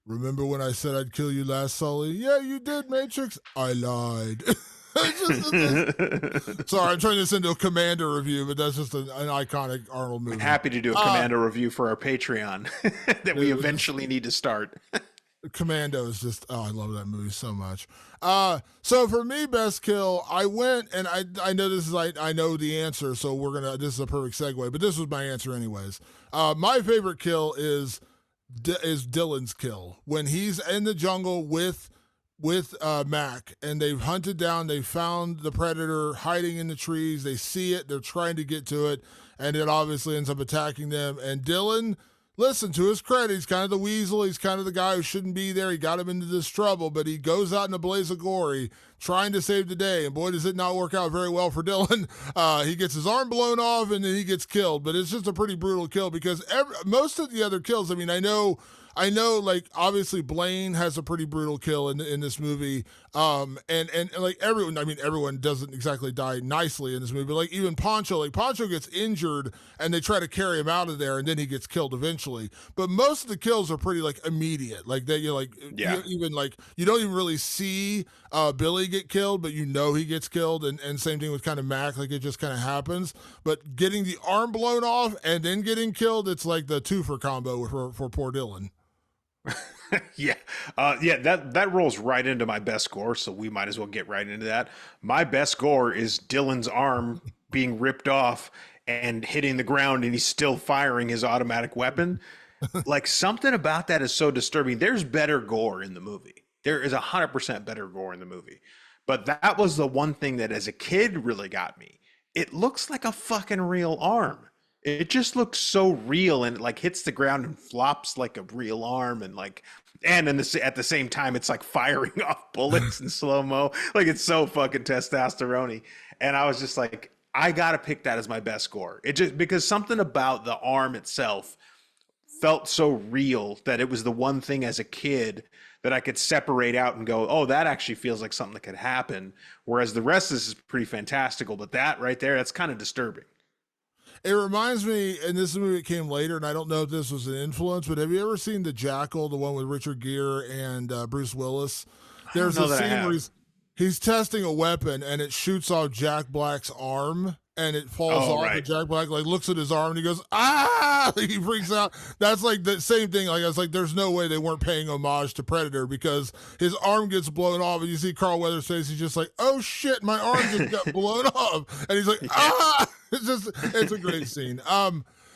Remember when I said I'd kill you last, Sully? Yeah, you did, Matrix. I lied. Sorry, I'm turning this into a Commander review, but that's just an iconic Arnold movie. I'm happy to do a Commando review for our Patreon that we eventually need to start. Commando is just, I love that movie so much. So for me, best kill, I went, and I know this is, I know the answer, so this is a perfect segue, but this was my answer anyways. My favorite kill is Dylan's kill when he's in the jungle with Mac, and they've hunted down, they found the predator hiding in the trees, they see it, they're trying to get to it, and it obviously ends up attacking them. And Dylan, listen, to his credit, he's kind of the weasel, he's kind of the guy who shouldn't be there, he got him into this trouble, but he goes out in a blaze of glory trying to save the day, and boy, does it not work out very well for Dylan. He gets his arm blown off, and then he gets killed, but it's just a pretty brutal kill because most of the other kills, I mean, I know, like, obviously Blaine has a pretty brutal kill in this movie. And like everyone doesn't exactly die nicely in this movie, but like even Poncho gets injured and they try to carry him out of there and then he gets killed eventually. But most of the kills are pretty like immediate. Like you don't even really see Billy get killed, but you know he gets killed. And same thing with kind of Mac, like it just kind of happens. But getting the arm blown off and then getting killed, it's like the twofer combo for poor Dylan. That rolls right into my best score, so we might as well get right into that. My best score is Dylan's arm being ripped off and hitting the ground, and he's still firing his automatic weapon. Like, something about that is so disturbing. There's better gore in the movie. There is 100% better gore in the movie. But that was the one thing that as a kid really got me. It looks like a fucking real arm. It just looks so real, and it like hits the ground and flops like a real arm, and at the same time it's like firing off bullets in slow-mo. Like, it's so fucking testosterone-y. And I was just like, I gotta pick that as my best score. It just because something about the arm itself felt so real that it was the one thing as a kid that I could separate out and go, oh, that actually feels like something that could happen. Whereas the rest of this is pretty fantastical, but that right there, that's kind of disturbing. It reminds me, and this movie came later, and I don't know if this was an influence, but have you ever seen The Jackal, the one with Richard Gere and Bruce Willis? There's a scene where he's testing a weapon, and it shoots off Jack Black's arm, and it falls off, right. And Jack Black like looks at his arm, and he goes, ah! He freaks out. That's like the same thing. Like, I was like, there's no way they weren't paying homage to Predator because his arm gets blown off, and you see Carl Weathers' face, he's just like, oh shit, my arm just got blown off. And he's like, ah! It's a great scene.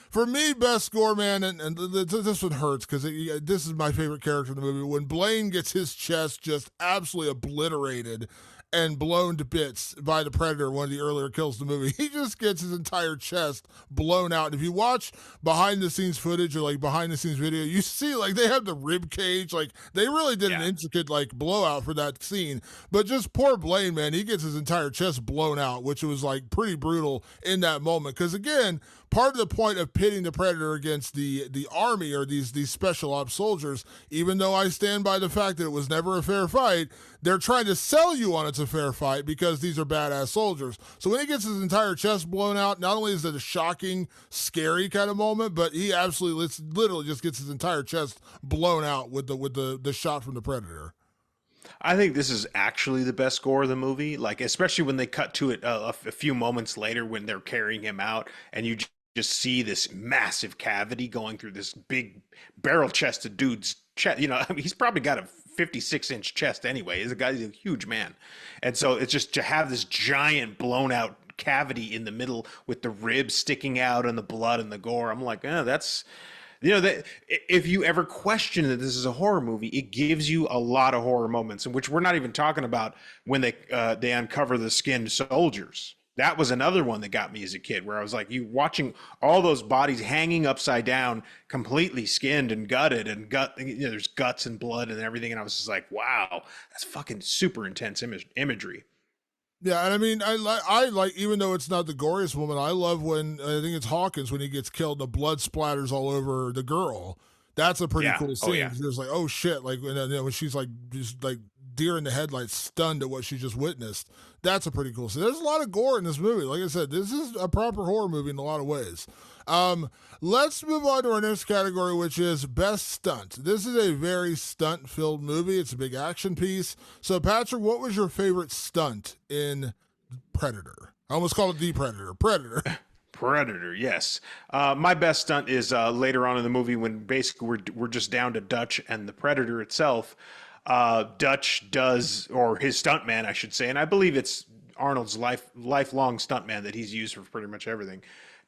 For me, best score, man, and this one hurts because this is my favorite character in the movie. When Blaine gets his chest just absolutely obliterated and blown to bits by the Predator, one of the earlier kills in the movie, he just gets his entire chest blown out. And if you watch behind the scenes footage or like behind the scenes video, you see like they have the rib cage, like they really did an intricate like blowout for that scene. But just poor Blaine, man, he gets his entire chest blown out, which was like pretty brutal in that moment. Because again, part of the point of pitting the Predator against the army or these special ops soldiers, even though I stand by the fact that it was never a fair fight, they're trying to sell you on it's a fair fight because these are badass soldiers. So when he gets his entire chest blown out, not only is it a shocking, scary kind of moment, but he absolutely literally just gets his entire chest blown out with the shot from the Predator. I think this is actually the best score of the movie, like especially when they cut to it a few moments later when they're carrying him out and you just see this massive cavity going through this big barrel-chested dude's chest. You know, I mean, he's probably got a 56-inch chest anyway. He's a huge man. And so it's just to have this giant blown-out cavity in the middle with the ribs sticking out and the blood and the gore. I'm like, that's... You know, that if you ever question that this is a horror movie, it gives you a lot of horror moments, in which we're not even talking about when they uncover the skinned soldiers. That was another one that got me as a kid, where I was like, you watching all those bodies hanging upside down, completely skinned and gutted, and there's guts and blood and everything, and I was just like, wow, that's fucking super intense imagery. Yeah, and I mean, I like, even though it's not the goriest woman, I love when I think it's Hawkins when he gets killed, the blood splatters all over the girl. That's a pretty cool scene. Yeah. You're just like, oh shit, like when she's like just like deer in the headlights, stunned at what she just witnessed. That's a pretty cool scene. There's a lot of gore in this movie. Like I said, this is a proper horror movie in a lot of ways. Let's move on to our next category, which is best stunt. This is a very stunt-filled movie. It's a big action piece. So, Patrick, what was your favorite stunt in Predator? I almost called it The Predator. Predator. Predator, yes. My best stunt is later on in the movie when basically we're just down to Dutch and the Predator itself. Dutch does, or his stuntman, I should say, and I believe it's Arnold's lifelong stuntman that he's used for pretty much everything,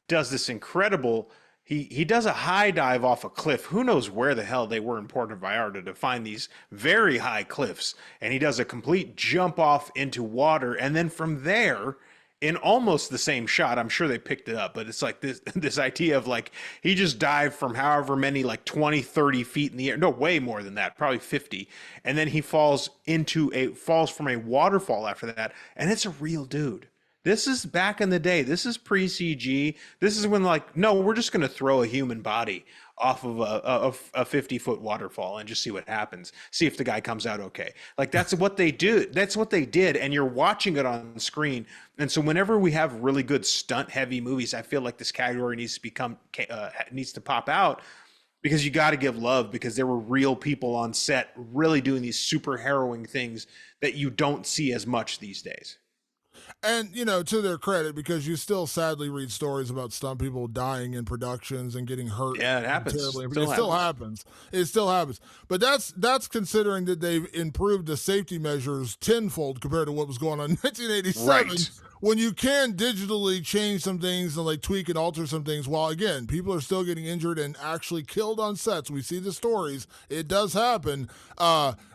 does this incredible. He does a high dive off a cliff. Who knows where the hell they were in Puerto Vallarta to find these very high cliffs, and he does a complete jump off into water, and then from there, in almost the same shot, I'm sure they picked it up, but it's like this idea of like he just dived from however many, like 20, 30 feet in the air. No, way more than that, probably 50. And then he falls from a waterfall after that. And it's a real dude. This is back in the day. This is pre-CG. This is when like, no, we're just going to throw a human body off of a 50-foot waterfall and just see what happens. See if the guy comes out okay. Like that's what they do. That's what they did. And you're watching it on screen. And so whenever we have really good stunt-heavy movies, I feel like this category needs to pop out, because you got to give love, because there were real people on set really doing these super harrowing things that you don't see as much these days. And, to their credit, because you still sadly read stories about stunt people dying in productions and getting hurt. Yeah, it happens. Terribly. It still happens. It still happens. But that's considering that they've improved the safety measures tenfold compared to what was going on in 1987. Right. When you can digitally change some things and like tweak and alter some things, while again, people are still getting injured and actually killed on sets. We see the stories. It does happen.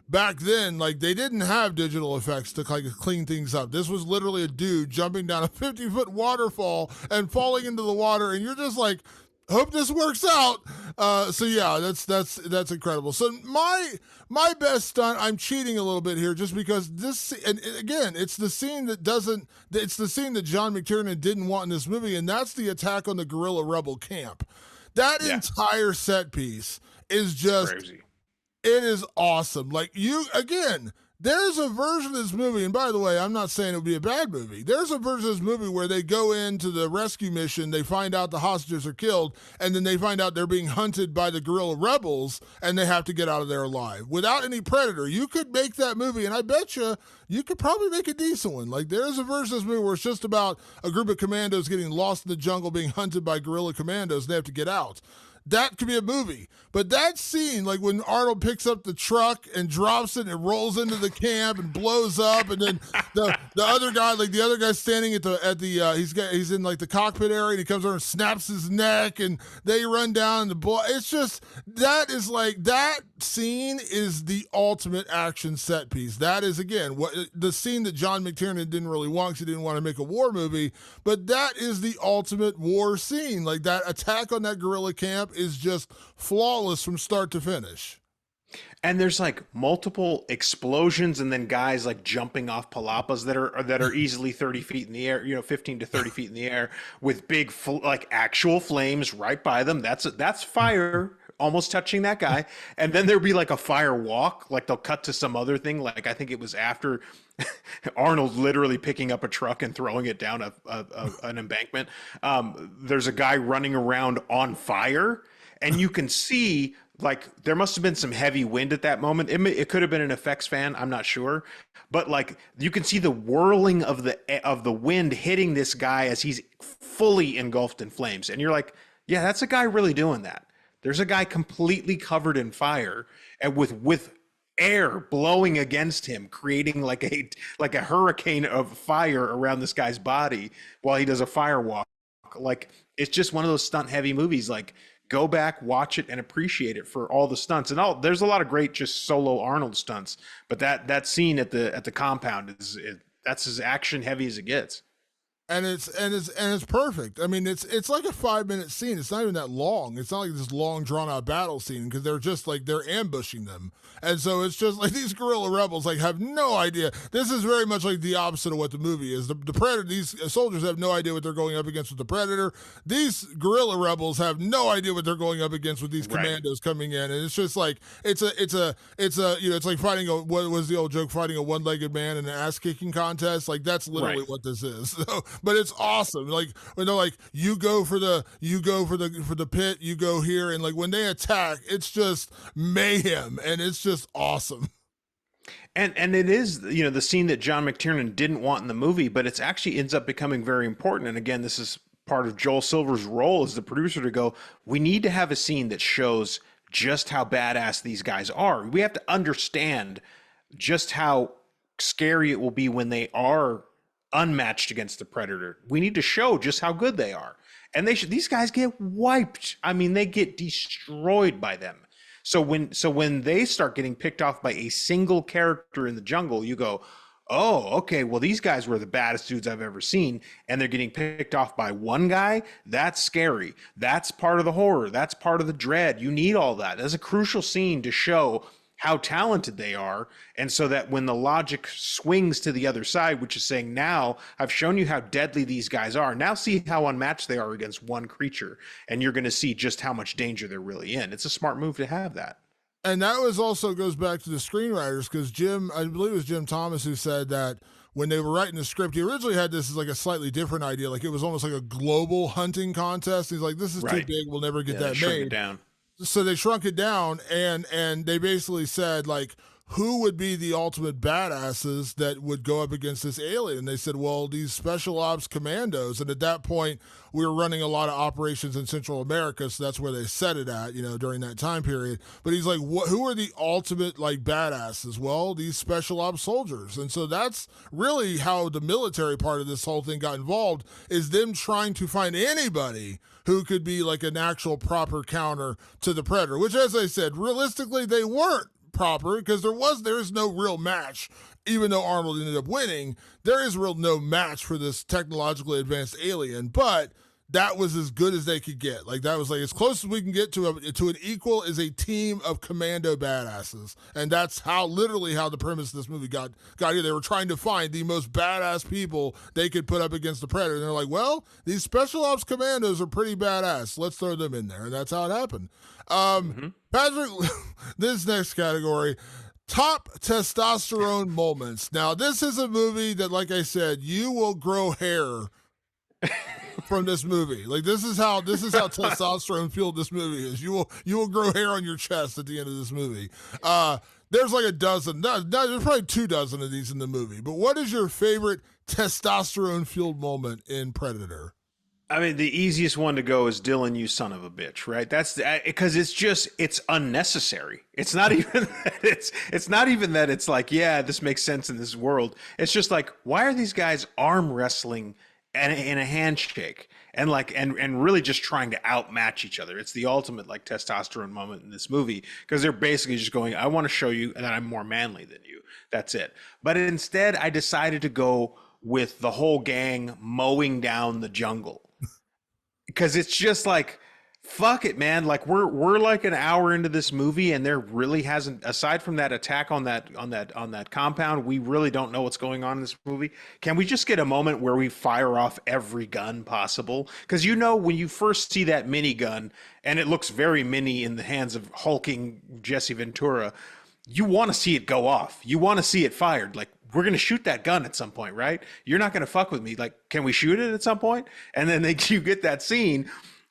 Back then, like they didn't have digital effects to like clean things up. This was literally a dude jumping down a 50-foot waterfall and falling into the water, and you're just like, hope this works out. So yeah, that's incredible. So my best stunt, I'm cheating a little bit here just because this, and again, it's the scene that John McTiernan didn't want in this movie, and that's the attack on the guerrilla rebel camp. That entire set piece is just crazy. It is awesome. Like there's a version of this movie, and by the way, I'm not saying it would be a bad movie. There's a version of this movie where they go into the rescue mission, they find out the hostages are killed, and then they find out they're being hunted by the guerrilla rebels, and they have to get out of there alive. Without any Predator, you could make that movie, and I bet you could probably make a decent one. Like, there's a version of this movie where it's just about a group of commandos getting lost in the jungle, being hunted by guerrilla commandos, and they have to get out. That could be a movie. But that scene, like when Arnold picks up the truck and drops it and it rolls into the camp and blows up, and then the other guy standing he's in like the cockpit area, and he comes over and snaps his neck, and they run down and the blood. It's just, that scene is the ultimate action set piece. That is, again, the scene that John McTiernan didn't really want, because he didn't want to make a war movie, but that is the ultimate war scene. Like, that attack on that guerrilla camp is just flawless from start to finish. And there's like multiple explosions, and then guys like jumping off palapas that are easily 30 feet in the air, 15 to 30 feet in the air, with big like actual flames right by them. That's fire almost touching that guy. And then there'll be like a fire walk, like they'll cut to some other thing. Like I think it was after Arnold literally picking up a truck and throwing it down an embankment. There's a guy running around on fire, and you can see like there must have been some heavy wind at that moment. It could have been an effects fan, I'm not sure, but like you can see the whirling of the wind hitting this guy as he's fully engulfed in flames, and you're like, yeah, that's a guy really doing that. There's a guy completely covered in fire and with air blowing against him, creating like a hurricane of fire around this guy's body while he does a fire walk. Like, it's just one of those stunt heavy movies. Like, go back, watch it, and appreciate it for all the stunts. And there's a lot of great just solo Arnold stunts, but that scene at the compound that's as action heavy as it gets. and it's perfect. I mean, it's like a 5 minute scene. It's not even that long. It's not like this long drawn out battle scene because they're just like they're ambushing them, and so it's just like these guerrilla rebels like have no idea. This is very much like the opposite of what the movie is. The predator, these soldiers have no idea what they're going up against with the predator. These guerrilla rebels have no idea what they're going up against with these commandos coming in, and it's just like it's like fighting what was the old joke, fighting a one-legged man in an ass kicking contest. Like that's literally what this is. So, but it's awesome. Like when they're like, you go for the pit, you go here, and like when they attack, it's just mayhem, and it's just awesome. And it is, the scene that John McTiernan didn't want in the movie, but it's actually ends up becoming very important. And again, this is part of Joel Silver's role as the producer to go, we need to have a scene that shows just how badass these guys are. We have to understand just how scary it will be when they are unmatched against the predator. We need to show just how good they are. And these guys get wiped. I mean, they get destroyed by them. So when they start getting picked off by a single character in the jungle, you go, oh, okay, well, these guys were the baddest dudes I've ever seen, and they're getting picked off by one guy. That's scary. That's part of the horror. That's part of the dread. You need all that. That's a crucial scene to show how talented they are. And so that when the logic swings to the other side, which is saying, now I've shown you how deadly these guys are. Now see how unmatched they are against one creature. And you're going to see just how much danger they're really in. It's a smart move to have that. And that was also goes back to the screenwriters, because I believe it was Jim Thomas who said that when they were writing the script, he originally had this as like a slightly different idea. Like it was almost like a global hunting contest. He's like, this is too big. We'll never get that made. It down. So they shrunk it down, and they basically said, like, who would be the ultimate badasses that would go up against this alien? And they said, well, these special ops commandos. And at that point, we were running a lot of operations in Central America, so that's where they set it at, during that time period. But he's like, who are the ultimate, like, badasses? Well, these special ops soldiers. And so that's really how the military part of this whole thing got involved, is them trying to find anybody who could be like an actual proper counter to the Predator, which, as I said, realistically, they weren't proper, because there is no real match. Even though Arnold ended up winning, there is no match for this technologically advanced alien, but that was as good as they could get. Like that was like as close as we can get to an equal is a team of commando badasses. And that's literally how the premise of this movie got here. They were trying to find the most badass people they could put up against the Predator. And they're like, well, these special ops commandos are pretty badass. Let's throw them in there. And that's how it happened. Patrick, this next category, top testosterone moments. Now, this is a movie that, like I said, you will grow hair from this movie. Like this is how testosterone fueled this movie is. You will grow hair on your chest at the end of this movie. There's like a dozen. There's probably 24 of these in the movie. But what is your favorite testosterone fueled moment in Predator? I mean, the easiest one to go is Dylan, you son of a bitch, right? That's because it's unnecessary. It's not even it's not even that it's like, yeah, this makes sense in this world. It's just like, why are these guys arm wrestling and in a handshake and really just trying to outmatch each other? It's the ultimate like testosterone moment in this movie, because they're basically just going, I want to show you that I'm more manly than you. That's it. But instead, I decided to go with the whole gang mowing down the jungle. Because it's just like, fuck it, man. Like we're like an hour into this movie, and there really hasn't, aside from that attack on that compound, we really don't know what's going on in this movie. Can we just get a moment where we fire off every gun possible? Because when you first see that minigun, and it looks very mini in the hands of hulking Jesse Ventura, you want to see it go off. You want to see it fired. Like, we're going to shoot that gun at some point, right? You're not going to fuck with me. Like, can we shoot it at some point? And then you get that scene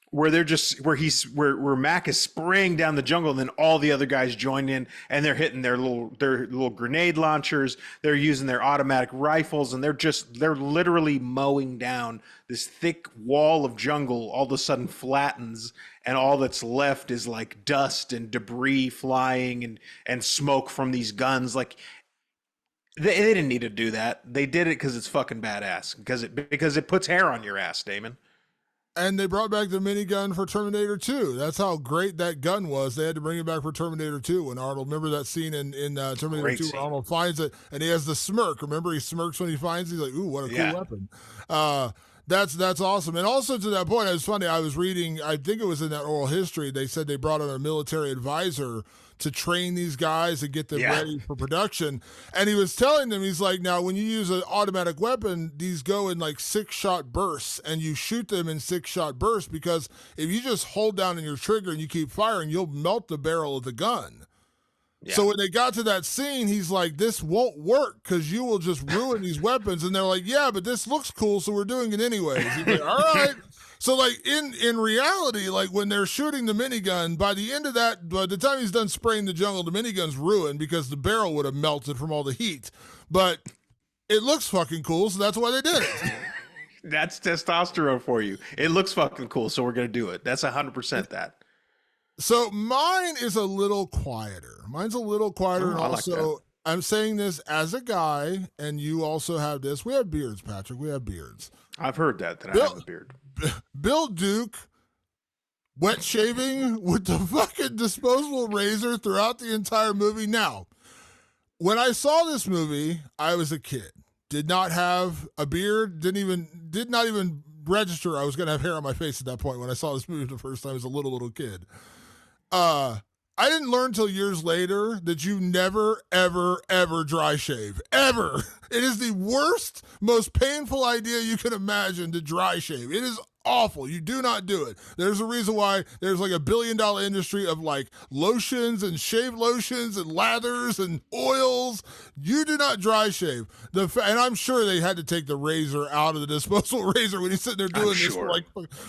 where where Mac is spraying down the jungle, and then all the other guys join in, and they're hitting their little grenade launchers. They're using their automatic rifles, and they're literally mowing down this thick wall of jungle. All of a sudden flattens, and all that's left is like dust and debris flying and smoke from these guns. Like, they didn't need to do that. They did it because it's fucking badass. Because it puts hair on your ass, Damon. And they brought back the minigun for Terminator 2. That's how great that gun was. They had to bring it back for Terminator 2 when Arnold, remember that scene in Terminator Great 2 scene. where Arnold finds it and he has the smirk. Remember, he smirks when he finds it. He's like, ooh, what a cool weapon. That's awesome. And also to that point, it was funny. I was reading, I think it was in that oral history, they said they brought in a military advisor to train these guys and get them ready for production. And he was telling them, he's like, now when you use an automatic weapon, these go in like 6-shot bursts and you shoot them in 6-shot bursts, because if you just hold down on your trigger and you keep firing, you'll melt the barrel of the gun. Yeah. So when they got to that scene, he's like, this won't work because you will just ruin these weapons. And they're like, yeah, but this looks cool, so we're doing it anyways. He's like, all right. So like in reality, like when they're shooting the minigun, by the end of that, by the time he's done spraying the jungle, the minigun's ruined because the barrel would have melted from all the heat. But it looks fucking cool, so that's why they did it. That's testosterone for you. It looks fucking cool, so we're going to do it. That's 100% that. So mine is a little quieter. Mine's a little quieter. And also, like I'm saying this as a guy, and you also have this. We have beards, Patrick. We have beards. I've heard that I have a beard. Bill Duke wet shaving with the fucking disposable razor throughout the entire movie. Now, when I saw this movie, I was a kid. Did not have a beard. Did not even register I was going to have hair on my face at that point when I saw this movie the first time as a little kid. I didn't learn till years later that you never, ever, ever dry shave. Ever. It is the worst, most painful idea you can imagine to dry shave. It is awful. You do not do it. There's a reason why there's like $1 billion industry of like lotions and shave lotions and lathers and oils. You do not dry shave. And I'm sure they had to take the razor out of the disposable razor when he's sitting there doing this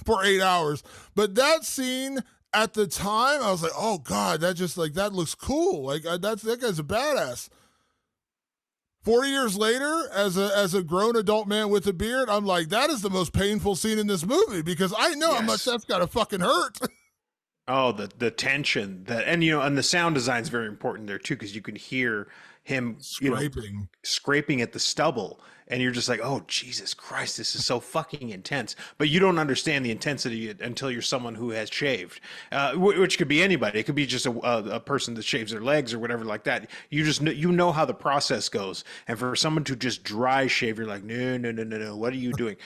for 8 hours. But that scene, at the time, I was like, oh God, that looks cool. Like that guy's a badass. 40 years later, as a grown adult man with a beard, I'm like, that is the most painful scene in this movie because I know how much that's gotta fucking hurt. Oh, the tension and the sound design is very important there too, because you can hear him scraping at the stubble, and you're just like, oh Jesus Christ, this is so fucking intense. But you don't understand the intensity until you're someone who has shaved, which could be anybody. It could be just a person that shaves their legs or whatever like that. You just know how the process goes, and for someone to just dry shave, you're like, no, what are you doing?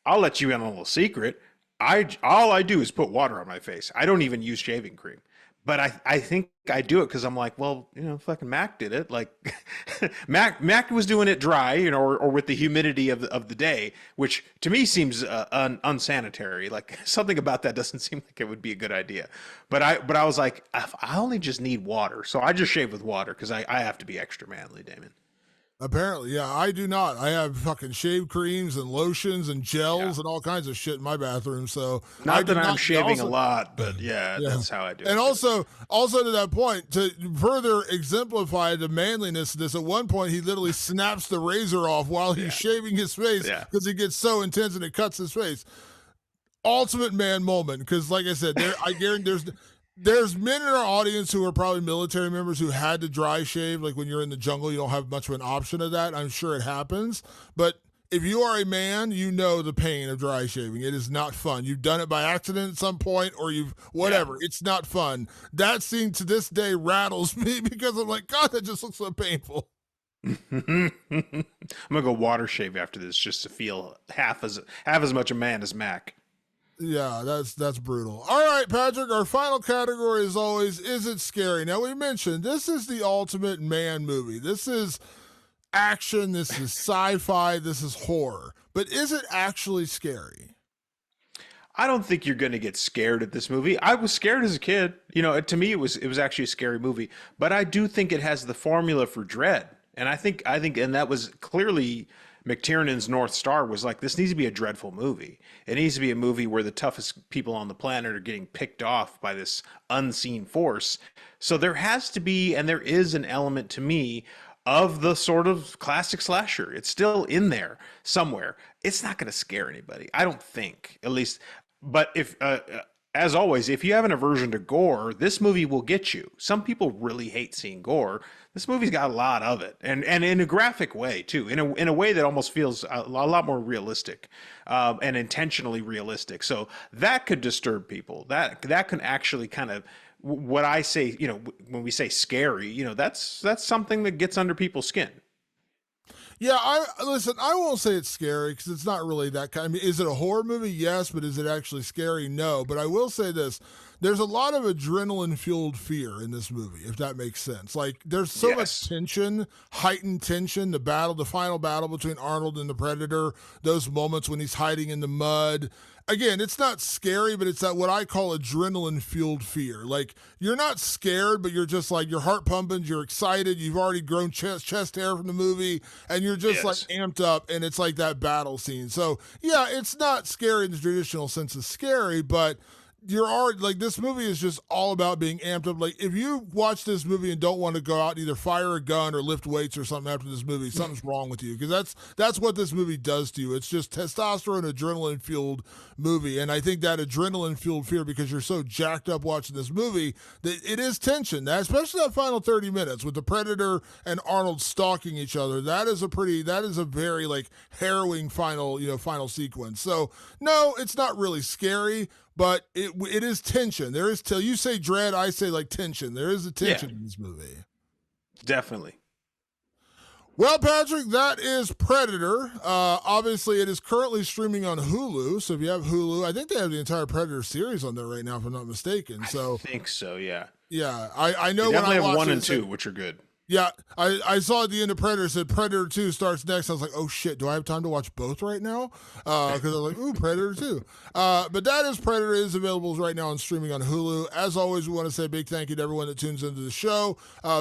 I'll let you in on a little secret. All I do is put water on my face. I don't even use shaving cream. But I think I do it because I'm like, well, fucking Mac did it. Like Mac was doing it dry, or with the humidity of the day, which to me seems unsanitary. Like something about that doesn't seem like it would be a good idea. But I was like, I only just need water, so I just shave with water because I have to be extra manly, Damon. Apparently, yeah, I do not. I have fucking shave creams and lotions and gels and all kinds of shit in my bathroom. So not that I'm shaving a lot, but yeah, that's how I do it. And also to that point, to further exemplify the manliness of this, at one point he literally snaps the razor off while he's shaving his face because it gets so intense and it cuts his face. Ultimate man moment, because like I said, I guarantee there's men in our audience who are probably military members who had to dry shave. Like when you're in the jungle, you don't have much of an option of that. I'm sure it happens. But if you are a man, you know the pain of dry shaving. It is not fun. You've done it by accident at some point or whatever. Yeah. It's not fun. That scene to this day rattles me because I'm like, God, that just looks so painful. I'm going to go water shave after this just to feel half as much a man as Mac. Yeah, that's brutal. All right, Patrick, our final category is always, is it scary? Now, we mentioned this is the ultimate man movie. This is action, this is sci-fi, this is horror. But is it actually scary? I don't think you're going to get scared at this movie. I was scared as a kid. To me, it was actually a scary movie. But I do think it has the formula for dread. And I think, and that was clearly McTiernan's North Star was like, this needs to be a dreadful movie. It needs to be a movie where the toughest people on the planet are getting picked off by this unseen force. So there has to be, and there is an element to me of the sort of classic slasher. It's still in there somewhere. It's not going to scare anybody, I don't think, at least. But if As always, if you have an aversion to gore, this movie will get you. Some people really hate seeing gore. This movie's got a lot of it, and in a graphic way too, in a way that almost feels a lot more realistic, and intentionally realistic. So that could disturb people. That can actually kind of, what I say, when we say scary, that's something that gets under people's skin. Yeah, I won't say it's scary because it's not really that kind. I mean, is it a horror movie? Yes, but is it actually scary? No. But I will say this: there's a lot of adrenaline-fueled fear in this movie, if that makes sense. Like, there's so much tension, heightened tension. The final battle between Arnold and the Predator. Those moments when he's hiding in the mud. Again, it's not scary, but it's that what I call adrenaline-fueled fear. Like, you're not scared, but you're just like, your heart pumping, you're excited, you've already grown chest hair from the movie, and you're just like amped up, and it's like that battle scene. So, yeah, it's not scary in the traditional sense of scary, but you're already, like, this movie is just all about being amped up. Like, if you watch this movie and don't want to go out and either fire a gun or lift weights or something after this movie, something's wrong with you, because that's what this movie does to you. It's just testosterone, adrenaline fueled movie. And I think that adrenaline fueled fear, because you're so jacked up watching this movie, that it is tension, that especially that final 30 minutes with the Predator and Arnold stalking each other. That is a very like harrowing final sequence. So no, it's not really scary, but it is tension. There is, till you say dread, I say like tension. There is a tension in this movie. Definitely. Well, Patrick, that is Predator. Obviously, it is currently streaming on Hulu. So if you have Hulu, I think they have the entire Predator series on there right now, if I'm not mistaken. So I think so, yeah. Yeah, I know. They when definitely I have 1 it, and 2, which are good. Yeah, I saw at the end of Predator, said Predator 2 starts next. I was like, oh shit, do I have time to watch both right now? Because I was like, ooh, Predator 2. But that is Predator, is available right now on streaming on Hulu. As always, we want to say a big thank you to everyone that tunes into the show.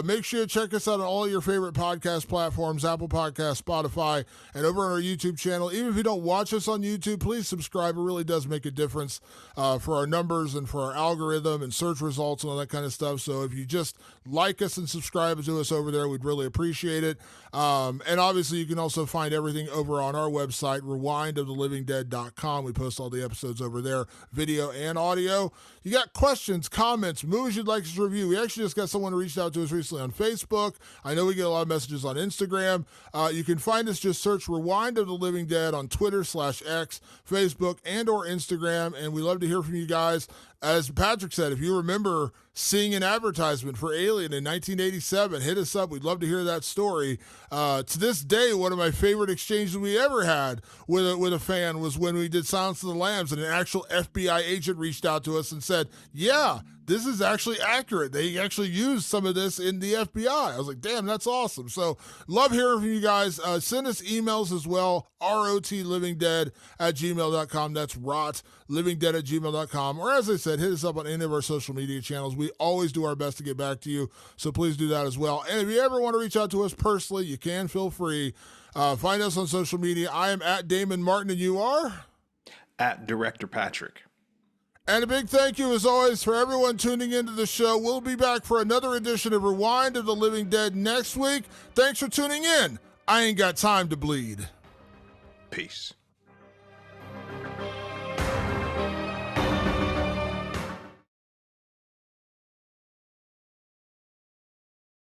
Make sure to check us out on all your favorite podcast platforms, Apple Podcasts, Spotify, and over on our YouTube channel. Even if you don't watch us on YouTube, please subscribe. It really does make a difference for our numbers and for our algorithm and search results and all that kind of stuff. So if you just like us and subscribe to us over there, we'd really appreciate it. And obviously, you can also find everything over on our website, rewindofTheLivingDead.com. We post all the episodes over there, video and audio. You got questions, comments, movies you'd like us to review. We actually just got someone who reached out to us recently on Facebook. I know we get a lot of messages on Instagram. You can find us, just search Rewind of the Living Dead on Twitter/X, Facebook, and or Instagram. And we love to hear from you guys. As Patrick said, if you remember seeing an advertisement for Alien in 1987, hit us up. We'd love to hear that story. To this day, one of my favorite exchanges we ever had with a fan was when we did Silence of the Lambs, and an actual FBI agent reached out to us and said, yeah, this is actually accurate. They actually used some of this in the FBI. I was like, damn, that's awesome. So love hearing from you guys. Send us emails as well, rotlivingdead@gmail.com. That's rotlivingdead@gmail.com. Or as I said, hit us up on any of our social media channels. We always do our best to get back to you, so please do that as well. And if you ever want to reach out to us personally, you can, feel free. Find us on social media. I am at Damon Martin, and you are? At Director Patrick. And a big thank you, as always, for everyone tuning into the show. We'll be back for another edition of Rewind of the Living Dead next week. Thanks for tuning in. I ain't got time to bleed. Peace.